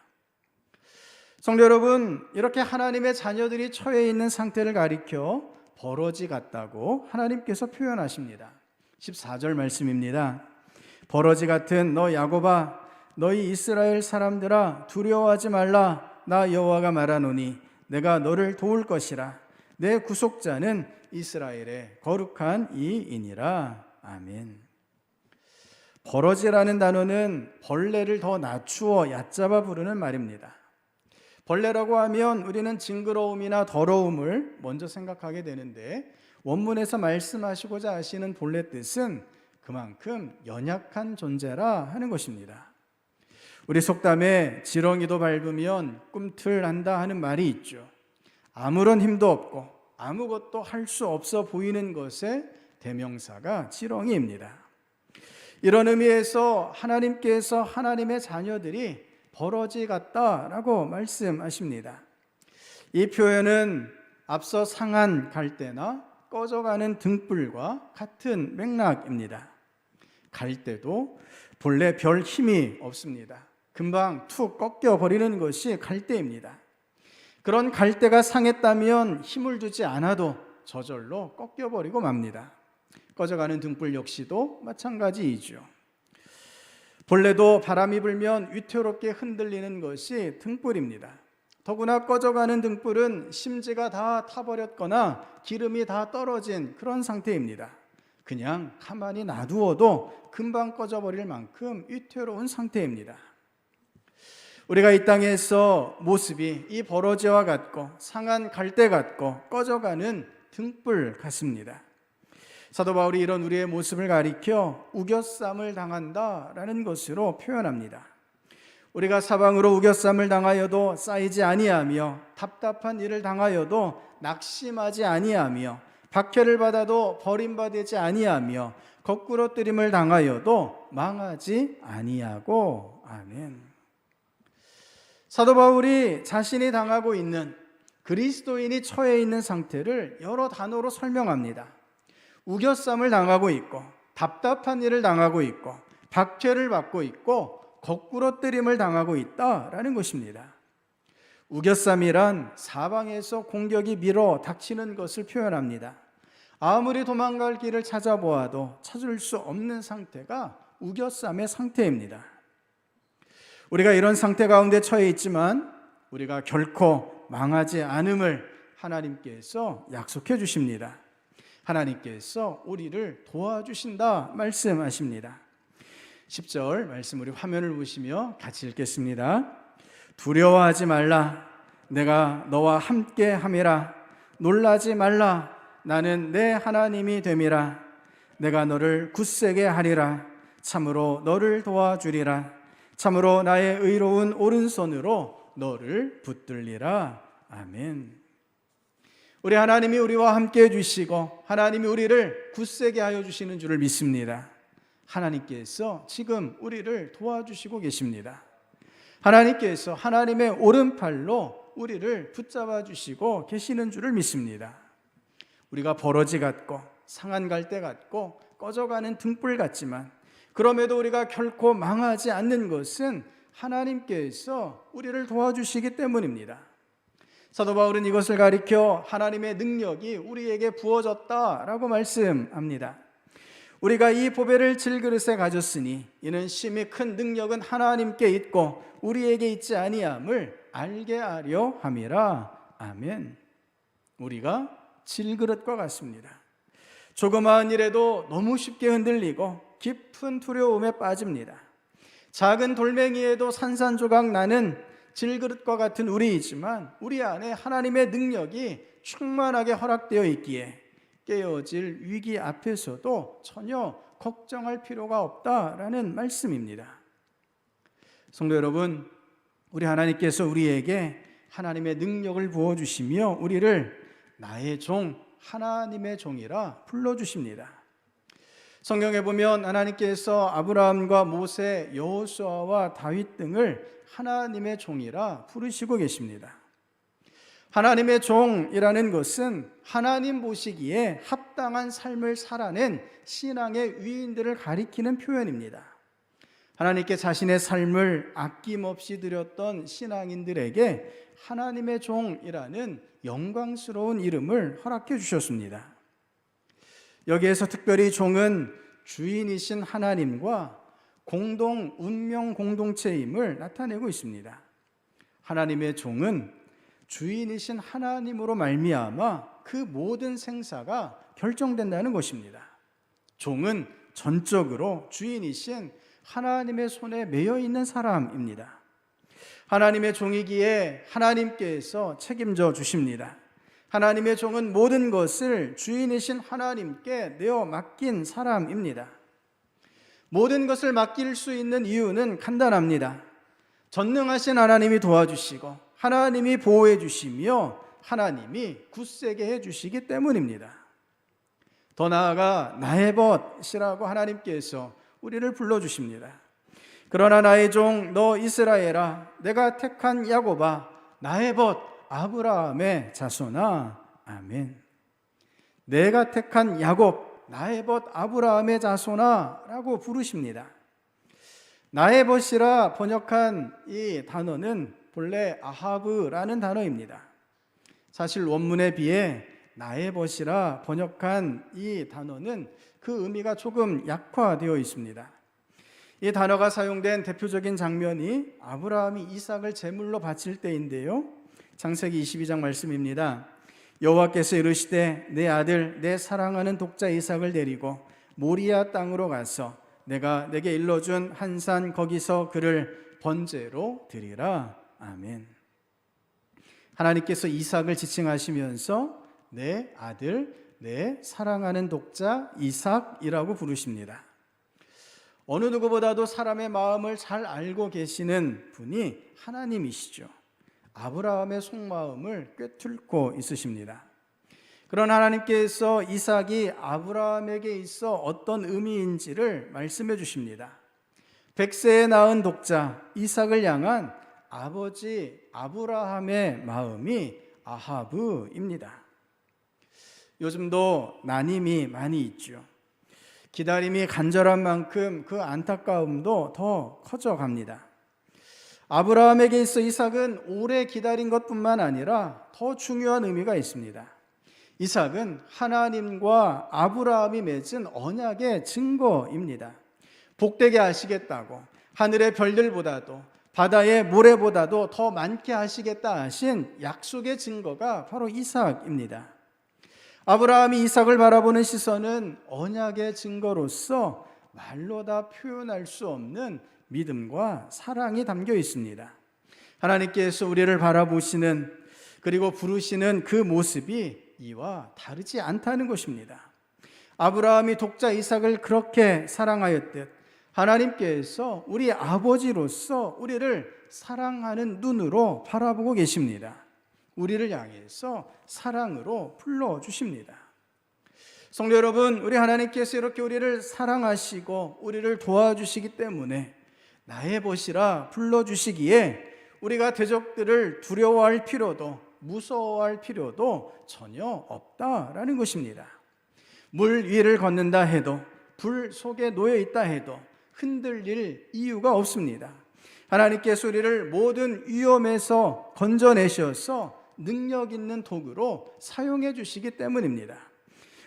성도 여러분, 이렇게 하나님의 자녀들이 처해 있는 상태를 가리켜 버러지 같다고 하나님께서 표현하십니다. 14절 말씀입니다. 버러지 같은 너 야곱아, 너희 이스라엘 사람들아, 두려워하지 말라. 나 여호와가 말하노니 내가 너를 도울 것이라. 내 구속자는 이스라엘의 거룩한 이이니라. 아멘. 버러지라는 단어는 벌레를 더 낮추어 얕잡아 부르는 말입니다. 벌레라고 하면 우리는 징그러움이나 더러움을 먼저 생각하게 되는데 원문에서 말씀하시고자 하시는 본래 뜻은 그만큼 연약한 존재라 하는 것입니다. 우리 속담에 지렁이도 밟으면 꿈틀난다 하는 말이 있죠. 아무런 힘도 없고 아무것도 할 수 없어 보이는 것의 대명사가 지렁이입니다. 이런 의미에서 하나님께서 하나님의 자녀들이 버러지 같다라고 말씀하십니다. 이 표현은 앞서 상한 갈대나 꺼져가는 등불과 같은 맥락입니다. 갈대도 본래 별 힘이 없습니다. 금방 툭 꺾여버리는 것이 갈대입니다. 그런 갈대가 상했다면 힘을 주지 않아도 저절로 꺾여버리고 맙니다. 꺼져가는 등불 역시도 마찬가지이죠. 본래도 바람이 불면 위태롭게 흔들리는 것이 등불입니다. 더구나 꺼져가는 등불은 심지가 다 타버렸거나 기름이 다 떨어진 그런 상태입니다. 그냥 가만히 놔두어도 금방 꺼져버릴 만큼 위태로운 상태입니다. 우리가 이 땅에서 모습이 이 버러지와 같고 상한 갈대 같고 꺼져가는 등불 같습니다. 사도 바울이 이런 우리의 모습을 가리켜 우겨쌈을 당한다라는 것으로 표현합니다. 우리가 사방으로 우겨쌈을 당하여도 쌓이지 아니하며 답답한 일을 당하여도 낙심하지 아니하며 박해를 받아도 버림받지 아니하며 거꾸로 뜨림을 당하여도 망하지 아니하고. 아멘. 사도 바울이 자신이 당하고 있는 그리스도인이 처해 있는 상태를 여러 단어로 설명합니다. 우겨쌈을 당하고 있고 답답한 일을 당하고 있고 박해를 받고 있고 거꾸로 뜨림을 당하고 있다라는 것입니다. 우겨쌈이란 사방에서 공격이 밀어 닥치는 것을 표현합니다. 아무리 도망갈 길을 찾아보아도 찾을 수 없는 상태가 우겨쌈의 상태입니다. 우리가 이런 상태 가운데 처해 있지만 우리가 결코 망하지 않음을 하나님께서 약속해 주십니다. 하나님께서 우리를 도와주신다 말씀하십니다. 10절 말씀 우리 화면을 보시며 같이 읽겠습니다. 두려워하지 말라. 내가 너와 함께 함이라. 놀라지 말라. 나는 내 하나님이 됨이라. 내가 너를 굳세게 하리라. 참으로 너를 도와주리라. 참으로 나의 의로운 오른손으로 너를 붙들리라. 아멘. 우리 하나님이 우리와 함께 해주시고 하나님이 우리를 굳세게 하여 주시는 줄을 믿습니다. 하나님께서 지금 우리를 도와주시고 계십니다. 하나님께서 하나님의 오른팔로 우리를 붙잡아 주시고 계시는 줄을 믿습니다. 우리가 버러지 같고 상한 갈대 같고 꺼져가는 등불 같지만 그럼에도 우리가 결코 망하지 않는 것은 하나님께서 우리를 도와주시기 때문입니다. 사도 바울은 이것을 가리켜 하나님의 능력이 우리에게 부어졌다라고 말씀합니다. 우리가 이 보배를 질그릇에 가졌으니 이는 심히 큰 능력은 하나님께 있고 우리에게 있지 아니함을 알게 하려 함이라. 아멘. 우리가 질그릇과 같습니다. 조그마한 일에도 너무 쉽게 흔들리고 깊은 두려움에 빠집니다. 작은 돌멩이에도 산산조각 나는 질그릇과 같은 우리이지만 우리 안에 하나님의 능력이 충만하게 허락되어 있기에 깨어질 위기 앞에서도 전혀 걱정할 필요가 없다라는 말씀입니다. 성도 여러분, 우리 하나님께서 우리에게 하나님의 능력을 부어주시며 우리를 나의 종, 하나님의 종이라 불러주십니다. 성경에 보면 하나님께서 아브라함과 모세, 여호수아와 다윗 등을 하나님의 종이라 부르시고 계십니다. 하나님의 종이라는 것은 하나님 보시기에 합당한 삶을 살아낸 신앙의 위인들을 가리키는 표현입니다. 하나님께 자신의 삶을 아낌없이 드렸던 신앙인들에게 하나님의 종이라는 영광스러운 이름을 허락해 주셨습니다. 여기에서 특별히 종은 주인이신 하나님과 공동 운명 공동체임을 나타내고 있습니다. 하나님의 종은 주인이신 하나님으로 말미암아 그 모든 생사가 결정된다는 것입니다. 종은 전적으로 주인이신 하나님의 손에 매여 있는 사람입니다. 하나님의 종이기에 하나님께서 책임져 주십니다. 하나님의 종은 모든 것을 주인이신 하나님께 내어 맡긴 사람입니다. 모든 것을 맡길 수 있는 이유는 간단합니다. 전능하신 하나님이 도와주시고 하나님이 보호해 주시며 하나님이 굳세게 해 주시기 때문입니다. 더 나아가 나의 벗이라고 하나님께서 우리를 불러주십니다. 그러나 나의 종 너 이스라엘아, 내가 택한 야곱아, 나의 벗 아브라함의 자손아. 아멘. 내가 택한 야곱, 나의 벗 아브라함의 자손아 라고 부르십니다. 나의 벗이라 번역한 이 단어는 본래 아하브라는 단어입니다. 사실 원문에 비해 나의 벗이라 번역한 이 단어는 그 의미가 조금 약화되어 있습니다. 이 단어가 사용된 대표적인 장면이 아브라함이 이삭을 제물로 바칠 때인데요. 창세기 22장 말씀입니다. 여호와께서 이르시되 내 아들 내 사랑하는 독자 이삭을 데리고 모리아 땅으로 가서 내가 내게 일러준 한 산 거기서 그를 번제로 드리라. 아멘. 하나님께서 이삭을 지칭하시면서 내 아들 내 사랑하는 독자 이삭이라고 부르십니다. 어느 누구보다도 사람의 마음을 잘 알고 계시는 분이 하나님이시죠. 아브라함의 속마음을 꿰뚫고 있으십니다. 그런 하나님께서 이삭이 아브라함에게 있어 어떤 의미인지를 말씀해 주십니다. 100세에 낳은 독자 이삭을 향한 아버지 아브라함의 마음이 아하브입니다. 요즘도 난임이 많이 있죠. 기다림이 간절한 만큼 그 안타까움도 더 커져갑니다. 아브라함에게 있어 이삭은 오래 기다린 것뿐만 아니라 더 중요한 의미가 있습니다. 이삭은 하나님과 아브라함이 맺은 언약의 증거입니다. 복되게 하시겠다고 하늘의 별들보다도 바다의 모래보다도 더 많게 하시겠다 하신 약속의 증거가 바로 이삭입니다. 아브라함이 이삭을 바라보는 시선은 언약의 증거로서 말로 다 표현할 수 없는 믿음과 사랑이 담겨 있습니다. 하나님께서 우리를 바라보시는 그리고 부르시는 그 모습이 이와 다르지 않다는 것입니다. 아브라함이 독자 이삭을 그렇게 사랑하였듯 하나님께서 우리 아버지로서 우리를 사랑하는 눈으로 바라보고 계십니다. 우리를 향해서 사랑으로 불러주십니다. 성도 여러분, 우리 하나님께서 이렇게 우리를 사랑하시고 우리를 도와주시기 때문에 나의 벗이라 불러주시기에 우리가 대적들을 두려워할 필요도 무서워할 필요도 전혀 없다라는 것입니다. 물 위를 걷는다 해도 불 속에 놓여 있다 해도 흔들릴 이유가 없습니다. 하나님께서 우리를 모든 위험에서 건져내셔서 능력 있는 도구로 사용해 주시기 때문입니다.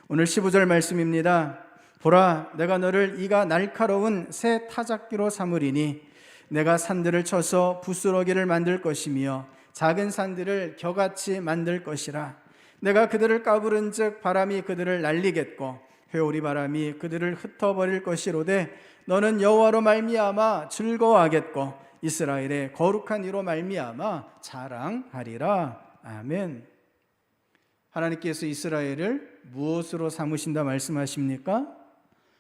오늘 15절 말씀입니다. 보라, 내가 너를 이가 날카로운 새 타작기로 삼으리니 내가 산들을 쳐서 부스러기를 만들 것이며 작은 산들을 겨같이 만들 것이라. 내가 그들을 까부른즉 바람이 그들을 날리겠고 회오리 바람이 그들을 흩어버릴 것이로되 너는 여호와로 말미암아 즐거워하겠고 이스라엘의 거룩한 이로 말미암아 자랑하리라. 아멘. 하나님께서 이스라엘을 무엇으로 삼으신다 말씀하십니까?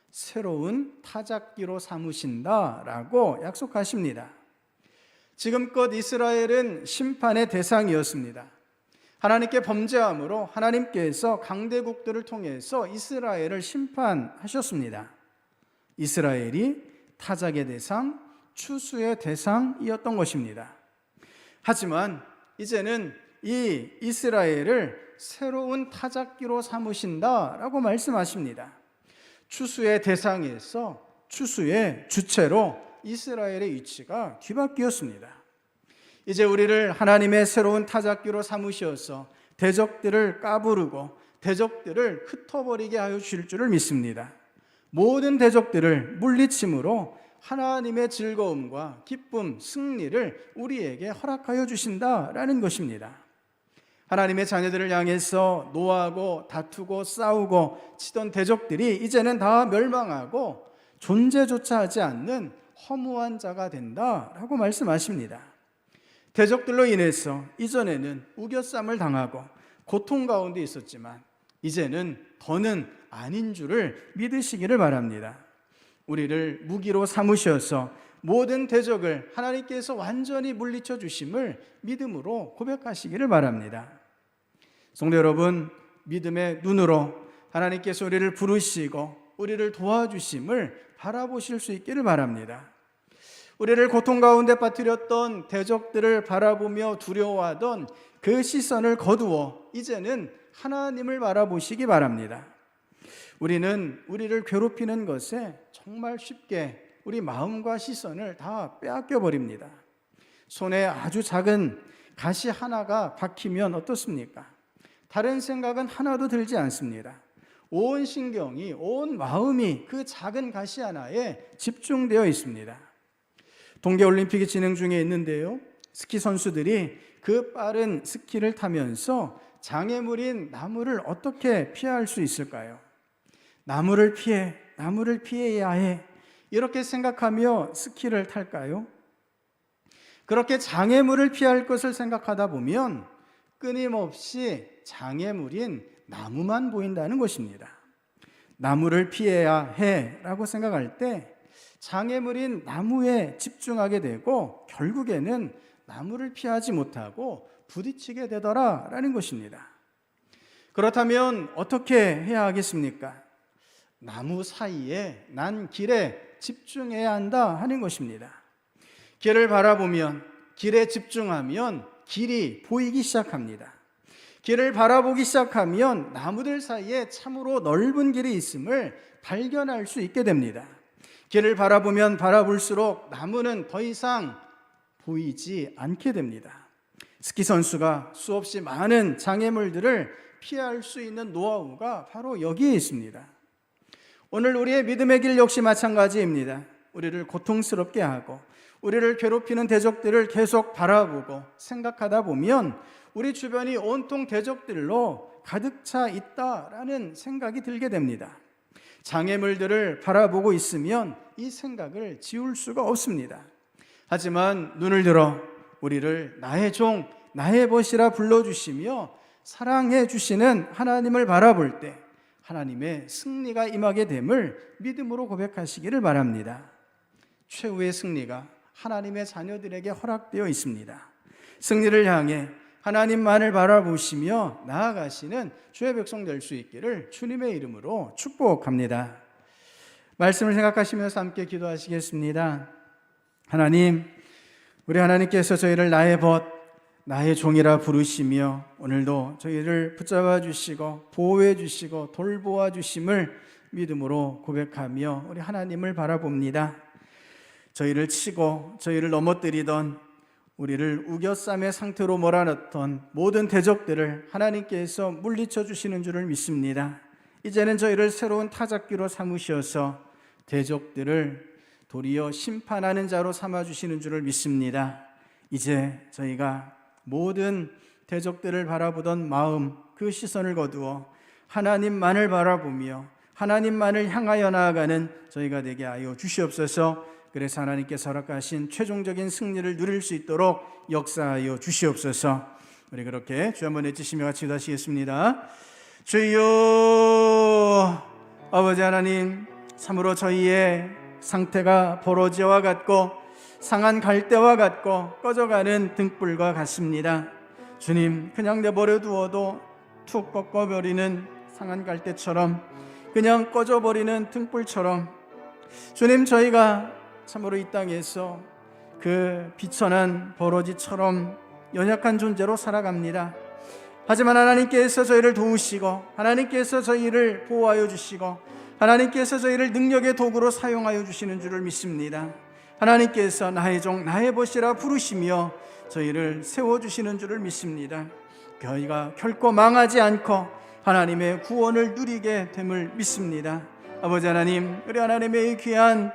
새로운 타작기로 삼으신다라고 약속하십니다. 지금껏 이스라엘은 심판의 대상이었습니다. 하나님께 범죄함으로 하나님께서 강대국들을 통해서 이스라엘을 심판하셨습니다. 이스라엘이 타작의 대상, 추수의 대상이었던 것입니다. 하지만 이제는 이 이스라엘을 새로운 타작기로 삼으신다라고 말씀하십니다. 추수의 대상에서 추수의 주체로 이스라엘의 위치가 뒤바뀌었습니다. 이제 우리를 하나님의 새로운 타작기로 삼으셔서 대적들을 까부르고 대적들을 흩어버리게 하여 주실 줄을 믿습니다. 모든 대적들을 물리침으로 하나님의 즐거움과 기쁨, 승리를 우리에게 허락하여 주신다라는 것입니다. 하나님의 자녀들을 향해서 노하고 다투고 싸우고 치던 대적들이 이제는 다 멸망하고 존재조차 하지 않는 허무한 자가 된다라고 말씀하십니다. 대적들로 인해서 이전에는 우겨쌈을 당하고 고통 가운데 있었지만 이제는 더는 아닌 줄을 믿으시기를 바랍니다. 우리를 무기로 삼으셔서 모든 대적을 하나님께서 완전히 물리쳐 주심을 믿음으로 고백하시기를 바랍니다. 성도 여러분, 믿음의 눈으로 하나님께서 우리를 부르시고 우리를 도와주심을 바라보실 수 있기를 바랍니다. 우리를 고통 가운데 빠뜨렸던 대적들을 바라보며 두려워하던 그 시선을 거두어 이제는 하나님을 바라보시기 바랍니다. 우리는 우리를 괴롭히는 것에 정말 쉽게 우리 마음과 시선을 다 빼앗겨 버립니다. 손에 아주 작은 가시 하나가 박히면 어떻습니까? 다른 생각은 하나도 들지 않습니다. 온 신경이, 온 마음이 그 작은 가시 하나에 집중되어 있습니다. 동계올림픽이 진행 중에 있는데요, 스키 선수들이 그 빠른 스키를 타면서 장애물인 나무를 어떻게 피할 수 있을까요? 나무를 피해야 해. 이렇게 생각하며 스키를 탈까요? 그렇게 장애물을 피할 것을 생각하다 보면 끊임없이 장애물인 나무만 보인다는 것입니다. 나무를 피해야 해라고 생각할 때 장애물인 나무에 집중하게 되고 결국에는 나무를 피하지 못하고 부딪히게 되더라라는 것입니다. 그렇다면 어떻게 해야 하겠습니까? 나무 사이에 난 길에 집중해야 한다 하는 것입니다. 길을 바라보면, 길에 집중하면 길이 보이기 시작합니다. 길을 바라보기 시작하면 나무들 사이에 참으로 넓은 길이 있음을 발견할 수 있게 됩니다. 길을 바라보면 바라볼수록 나무는 더 이상 보이지 않게 됩니다. 스키 선수가 수없이 많은 장애물들을 피할 수 있는 노하우가 바로 여기에 있습니다. 오늘 우리의 믿음의 길 역시 마찬가지입니다. 우리를 고통스럽게 하고 우리를 괴롭히는 대적들을 계속 바라보고 생각하다 보면 우리 주변이 온통 대적들로 가득 차 있다라는 생각이 들게 됩니다. 장애물들을 바라보고 있으면 이 생각을 지울 수가 없습니다. 하지만 눈을 들어 우리를 나의 종, 나의 벗이라 불러주시며 사랑해 주시는 하나님을 바라볼 때 하나님의 승리가 임하게 됨을 믿음으로 고백하시기를 바랍니다. 최후의 승리가 하나님의 자녀들에게 허락되어 있습니다. 승리를 향해 하나님만을 바라보시며 나아가시는 주의 백성 될 수 있기를 주님의 이름으로 축복합니다. 말씀을 생각하시면서 함께 기도하시겠습니다. 하나님, 우리 하나님께서 저희를 나의 벗, 나의 종이라 부르시며 오늘도 저희를 붙잡아 주시고 보호해 주시고 돌보아 주심을 믿음으로 고백하며 우리 하나님을 바라봅니다. 저희를 치고 저희를 넘어뜨리던 우리를 우겨쌈의 상태로 몰아넣던 모든 대적들을 하나님께서 물리쳐 주시는 줄을 믿습니다. 이제는 저희를 새로운 타작기로 삼으셔서 대적들을 도리어 심판하는 자로 삼아주시는 줄을 믿습니다. 이제 저희가 모든 대적들을 바라보던 마음, 그 시선을 거두어 하나님만을 바라보며 하나님만을 향하여 나아가는 저희가 되게 하여 주시옵소서. 그래서 하나님께서 허락하신 최종적인 승리를 누릴 수 있도록 역사하여 주시옵소서. 우리 그렇게 주 한번 외치시며 같이 기도하시겠습니다. 주여, 아버지 하나님, 참으로 저희의 상태가 버러지와 같고 상한 갈대와 같고 꺼져가는 등불과 같습니다. 주님, 그냥 내버려 두어도 툭 꺾어버리는 상한 갈대처럼, 그냥 꺼져버리는 등불처럼 주님, 저희가 참으로 이 땅에서 그 비천한 버러지처럼 연약한 존재로 살아갑니다. 하지만 하나님께서 저희를 도우시고 하나님께서 저희를 보호하여 주시고 하나님께서 저희를 능력의 도구로 사용하여 주시는 줄을 믿습니다. 하나님께서 나의 종, 나의 벗이라 부르시며 저희를 세워주시는 줄을 믿습니다. 저희가 결코 망하지 않고 하나님의 구원을 누리게 됨을 믿습니다. 아버지 하나님, 우리 하나님의 귀한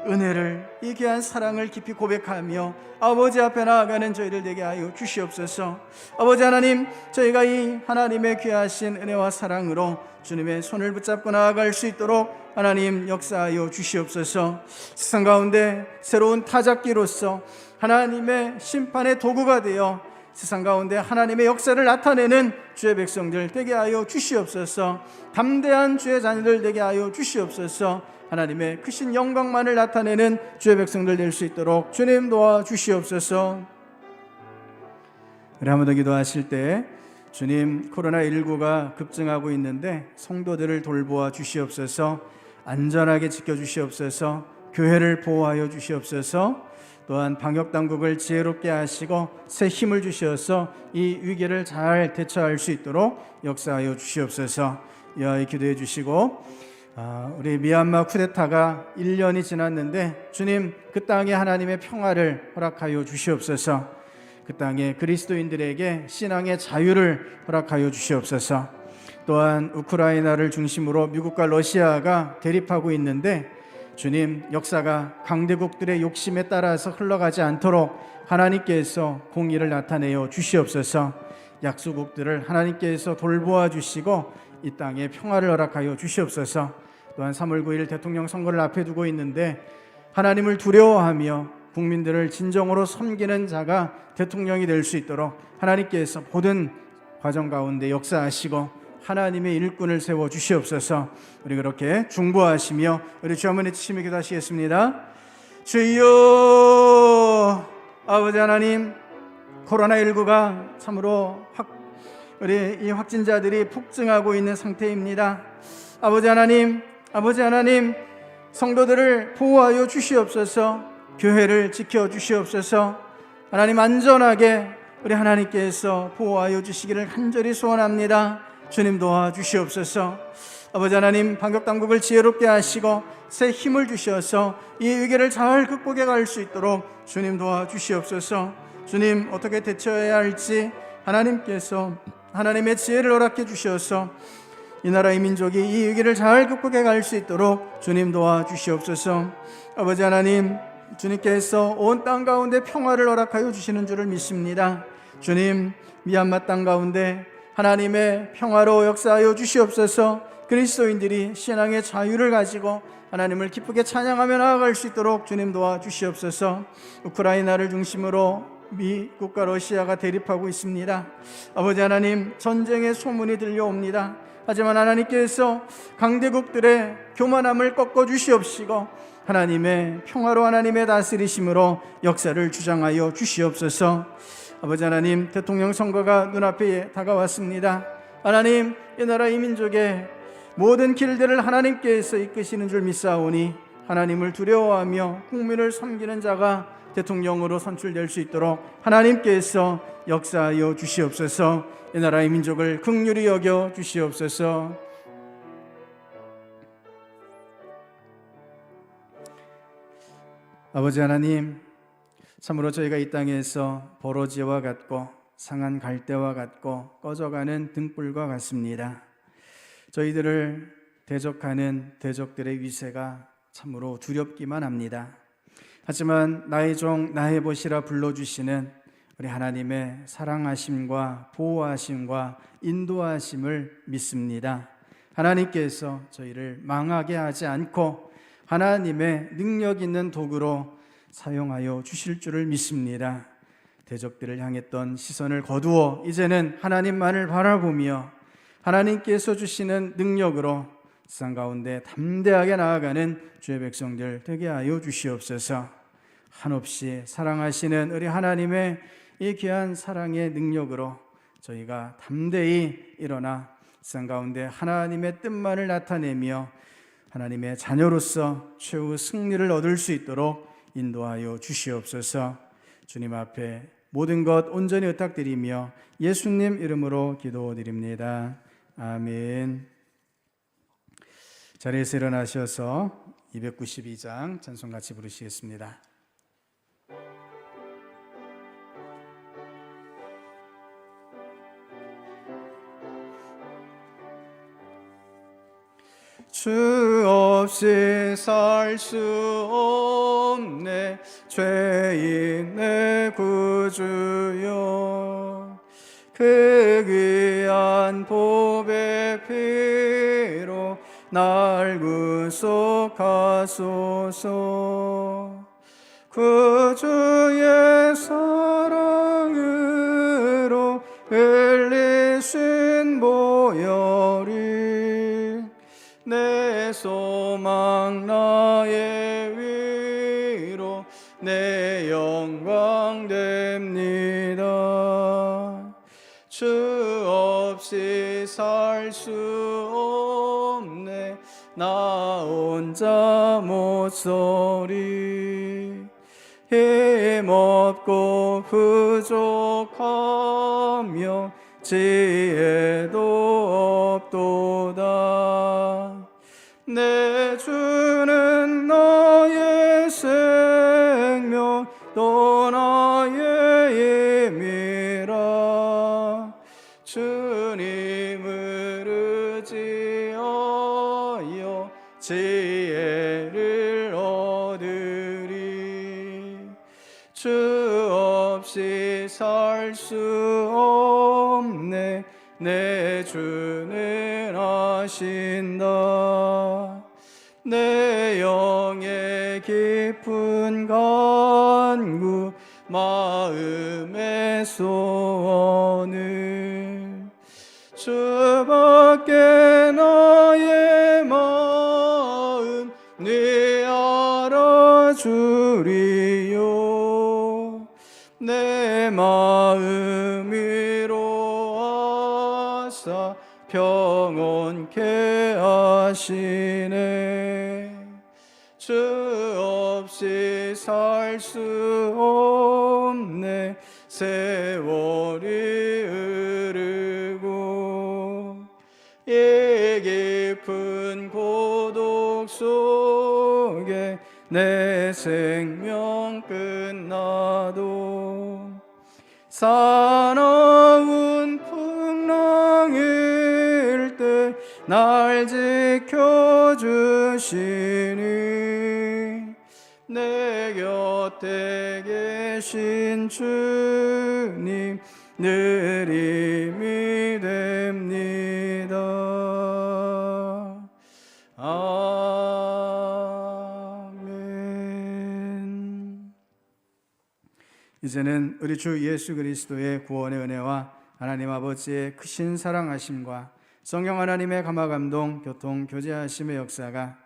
은혜를, 이 귀한 사랑을 깊이 고백하며 아버지 앞에 나아가는 저희를 되게 하여 주시옵소서. 아버지 하나님, 저희가 이 하나님의 귀하신 은혜와 사랑으로 주님의 손을 붙잡고 나아갈 수 있도록 하나님 역사하여 주시옵소서. 세상 가운데 새로운 타작기로서 하나님의 심판의 도구가 되어 세상 가운데 하나님의 역사를 나타내는 주의 백성들 되게 하여 주시옵소서. 담대한 주의 자녀들 되게 하여 주시옵소서. 하나님의 크신 영광만을 나타내는 주의 백성들 될 수 있도록 주님 도와주시옵소서. 우리 한 번 더 기도하실 때, 주님, 코로나19가 급증하고 있는데 성도들을 돌보아 주시옵소서. 안전하게 지켜주시옵소서. 교회를 보호하여 주시옵소서. 또한 방역당국을 지혜롭게 하시고 새 힘을 주시어서 이 위기를 잘 대처할 수 있도록 역사하여 주시옵소서. 여호와의 기도해 주시고, 우리 미얀마 쿠데타가 1년이 지났는데 주님, 그 땅에 하나님의 평화를 허락하여 주시옵소서. 그 땅에 그리스도인들에게 신앙의 자유를 허락하여 주시옵소서. 또한 우크라이나를 중심으로 미국과 러시아가 대립하고 있는데 주님, 역사가 강대국들의 욕심에 따라서 흘러가지 않도록 하나님께서 공의를 나타내어 주시옵소서. 약소국들을 하나님께서 돌보아 주시고 이 땅에 평화를 허락하여 주시옵소서. 또한 3월 9일 대통령 선거를 앞에 두고 있는데 하나님을 두려워하며 국민들을 진정으로 섬기는 자가 대통령이 될 수 있도록 하나님께서 모든 과정 가운데 역사하시고 하나님의 일꾼을 세워 주시옵소서. 우리 그렇게 중보하시며 우리 주 한번 외치시며 기도하시겠습니다. 주여, 아버지 하나님, 코로나19가 참으로 우리 이 확진자들이 폭증하고 있는 상태입니다. 아버지 하나님, 성도들을 보호하여 주시옵소서. 교회를 지켜 주시옵소서. 하나님, 안전하게 우리 하나님께서 보호하여 주시기를 간절히 소원합니다. 주님 도와주시옵소서. 아버지 하나님, 방역당국을 지혜롭게 하시고 새 힘을 주셔서 이 위기를 잘 극복해 갈 수 있도록 주님 도와주시옵소서. 주님, 어떻게 대처해야 할지 하나님께서 하나님의 지혜를 허락해 주셔서 이 나라의 민족이 이 위기를 잘 극복해 갈 수 있도록 주님 도와주시옵소서. 아버지 하나님, 주님께서 온 땅 가운데 평화를 허락하여 주시는 줄을 믿습니다. 주님, 미얀마 땅 가운데 하나님의 평화로 역사하여 주시옵소서. 그리스도인들이 신앙의 자유를 가지고 하나님을 기쁘게 찬양하며 나아갈 수 있도록 주님 도와주시옵소서. 우크라이나를 중심으로 미국과 러시아가 대립하고 있습니다. 아버지 하나님, 전쟁의 소문이 들려옵니다. 하지만 하나님께서 강대국들의 교만함을 꺾어 주시옵시고 하나님의 평화로 하나님의 다스리심으로 역사를 주장하여 주시옵소서. 아버지 하나님, 대통령 선거가 눈앞에 다가왔습니다. 하나님, 이 나라 이 민족의 모든 길들을 하나님께서 이끄시는 줄 믿사오니 하나님을 두려워하며 국민을 섬기는 자가 대통령으로 선출될 수 있도록 하나님께서 역사하여 주시옵소서. 이 나라의 민족을 긍휼히 여겨 주시옵소서. 아버지 하나님, 참으로 저희가 이 땅에서 버러지와 같고 상한 갈대와 같고 꺼져가는 등불과 같습니다. 저희들을 대적하는 대적들의 위세가 참으로 두렵기만 합니다. 하지만 나의 종 나의 벗이라 불러주시는 우리 하나님의 사랑하심과 보호하심과 인도하심을 믿습니다. 하나님께서 저희를 망하게 하지 않고 하나님의 능력 있는 도구로 사용하여 주실 줄을 믿습니다. 대적들을 향했던 시선을 거두어 이제는 하나님만을 바라보며 하나님께서 주시는 능력으로 세상 가운데 담대하게 나아가는 주의 백성들 되게 하여 주시옵소서. 한없이 사랑하시는 우리 하나님의 이 귀한 사랑의 능력으로 저희가 담대히 일어나 세상 가운데 하나님의 뜻만을 나타내며 하나님의 자녀로서 최후 승리를 얻을 수 있도록 인도하여 주시옵소서. 주님 앞에 모든 것 온전히 의탁드리며 예수님 이름으로 기도드립니다. 아멘. 자리에서 일어나셔서 292장 찬송 같이 부르시겠습니다. 주 없이 살 수 없네 죄인 내 구주여, 그 귀한 보배 피로 날 구속하소서. 구주의 사랑으로 흘리신 보혈이 내 소망 나의 위로 내 영광 됩니다. 주 없이 살 수 없네 나 혼자 못서리. 힘없고 부족하며 지혜도 없도다. 내 주는 나의 생명 또 나의 힘이라. 주님을 의지하여 지혜를 얻으리. 주 없이 살 수 없네. 내 주는 아신다. 내 영의 깊은 간구 마음의 소원을 주밖에 나의 마음 네 알아주리요. 내 마음 위로하사 평온케 하시네. 주 없이 살 수 없네. 세월이 흐르고 이 깊은 고독 속에 내 생명 끝나도 사나운 풍랑일 때 날 지켜주시니 내 곁에 계신 주님 늘 힘이 됩니다. 아멘. 이제는 우리 주 예수 그리스도의 구원의 은혜와 하나님 아버지의 크신 사랑하심과 성령 하나님의 감화감동 교통 교제하심의 역사가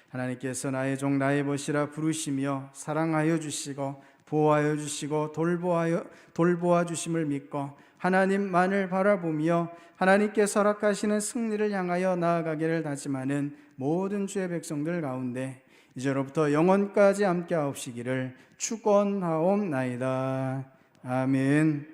하나님께서 나의 종 나의 벗이라 부르시며 사랑하여 주시고 보호하여 주시고 돌보아 주심을 믿고 하나님만을 바라보며 하나님께서 허락하시는 승리를 향하여 나아가기를 다짐하는 모든 주의 백성들 가운데 이제로부터 영원까지 함께하옵시기를 축원하옵나이다. 아멘.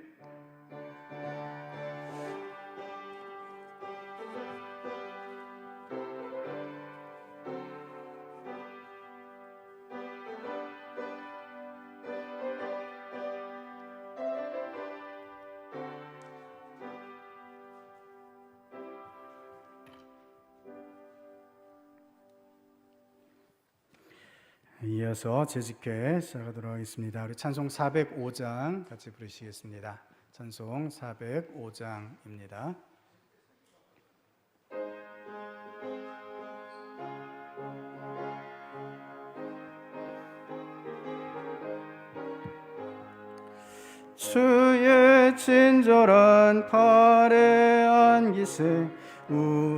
이어서 재직회 시작하도록 하겠습니다. 우리 찬송 405장 같이 부르시겠습니다. 찬송 405장입니다. 주의 친절한 팔에 안기세 우리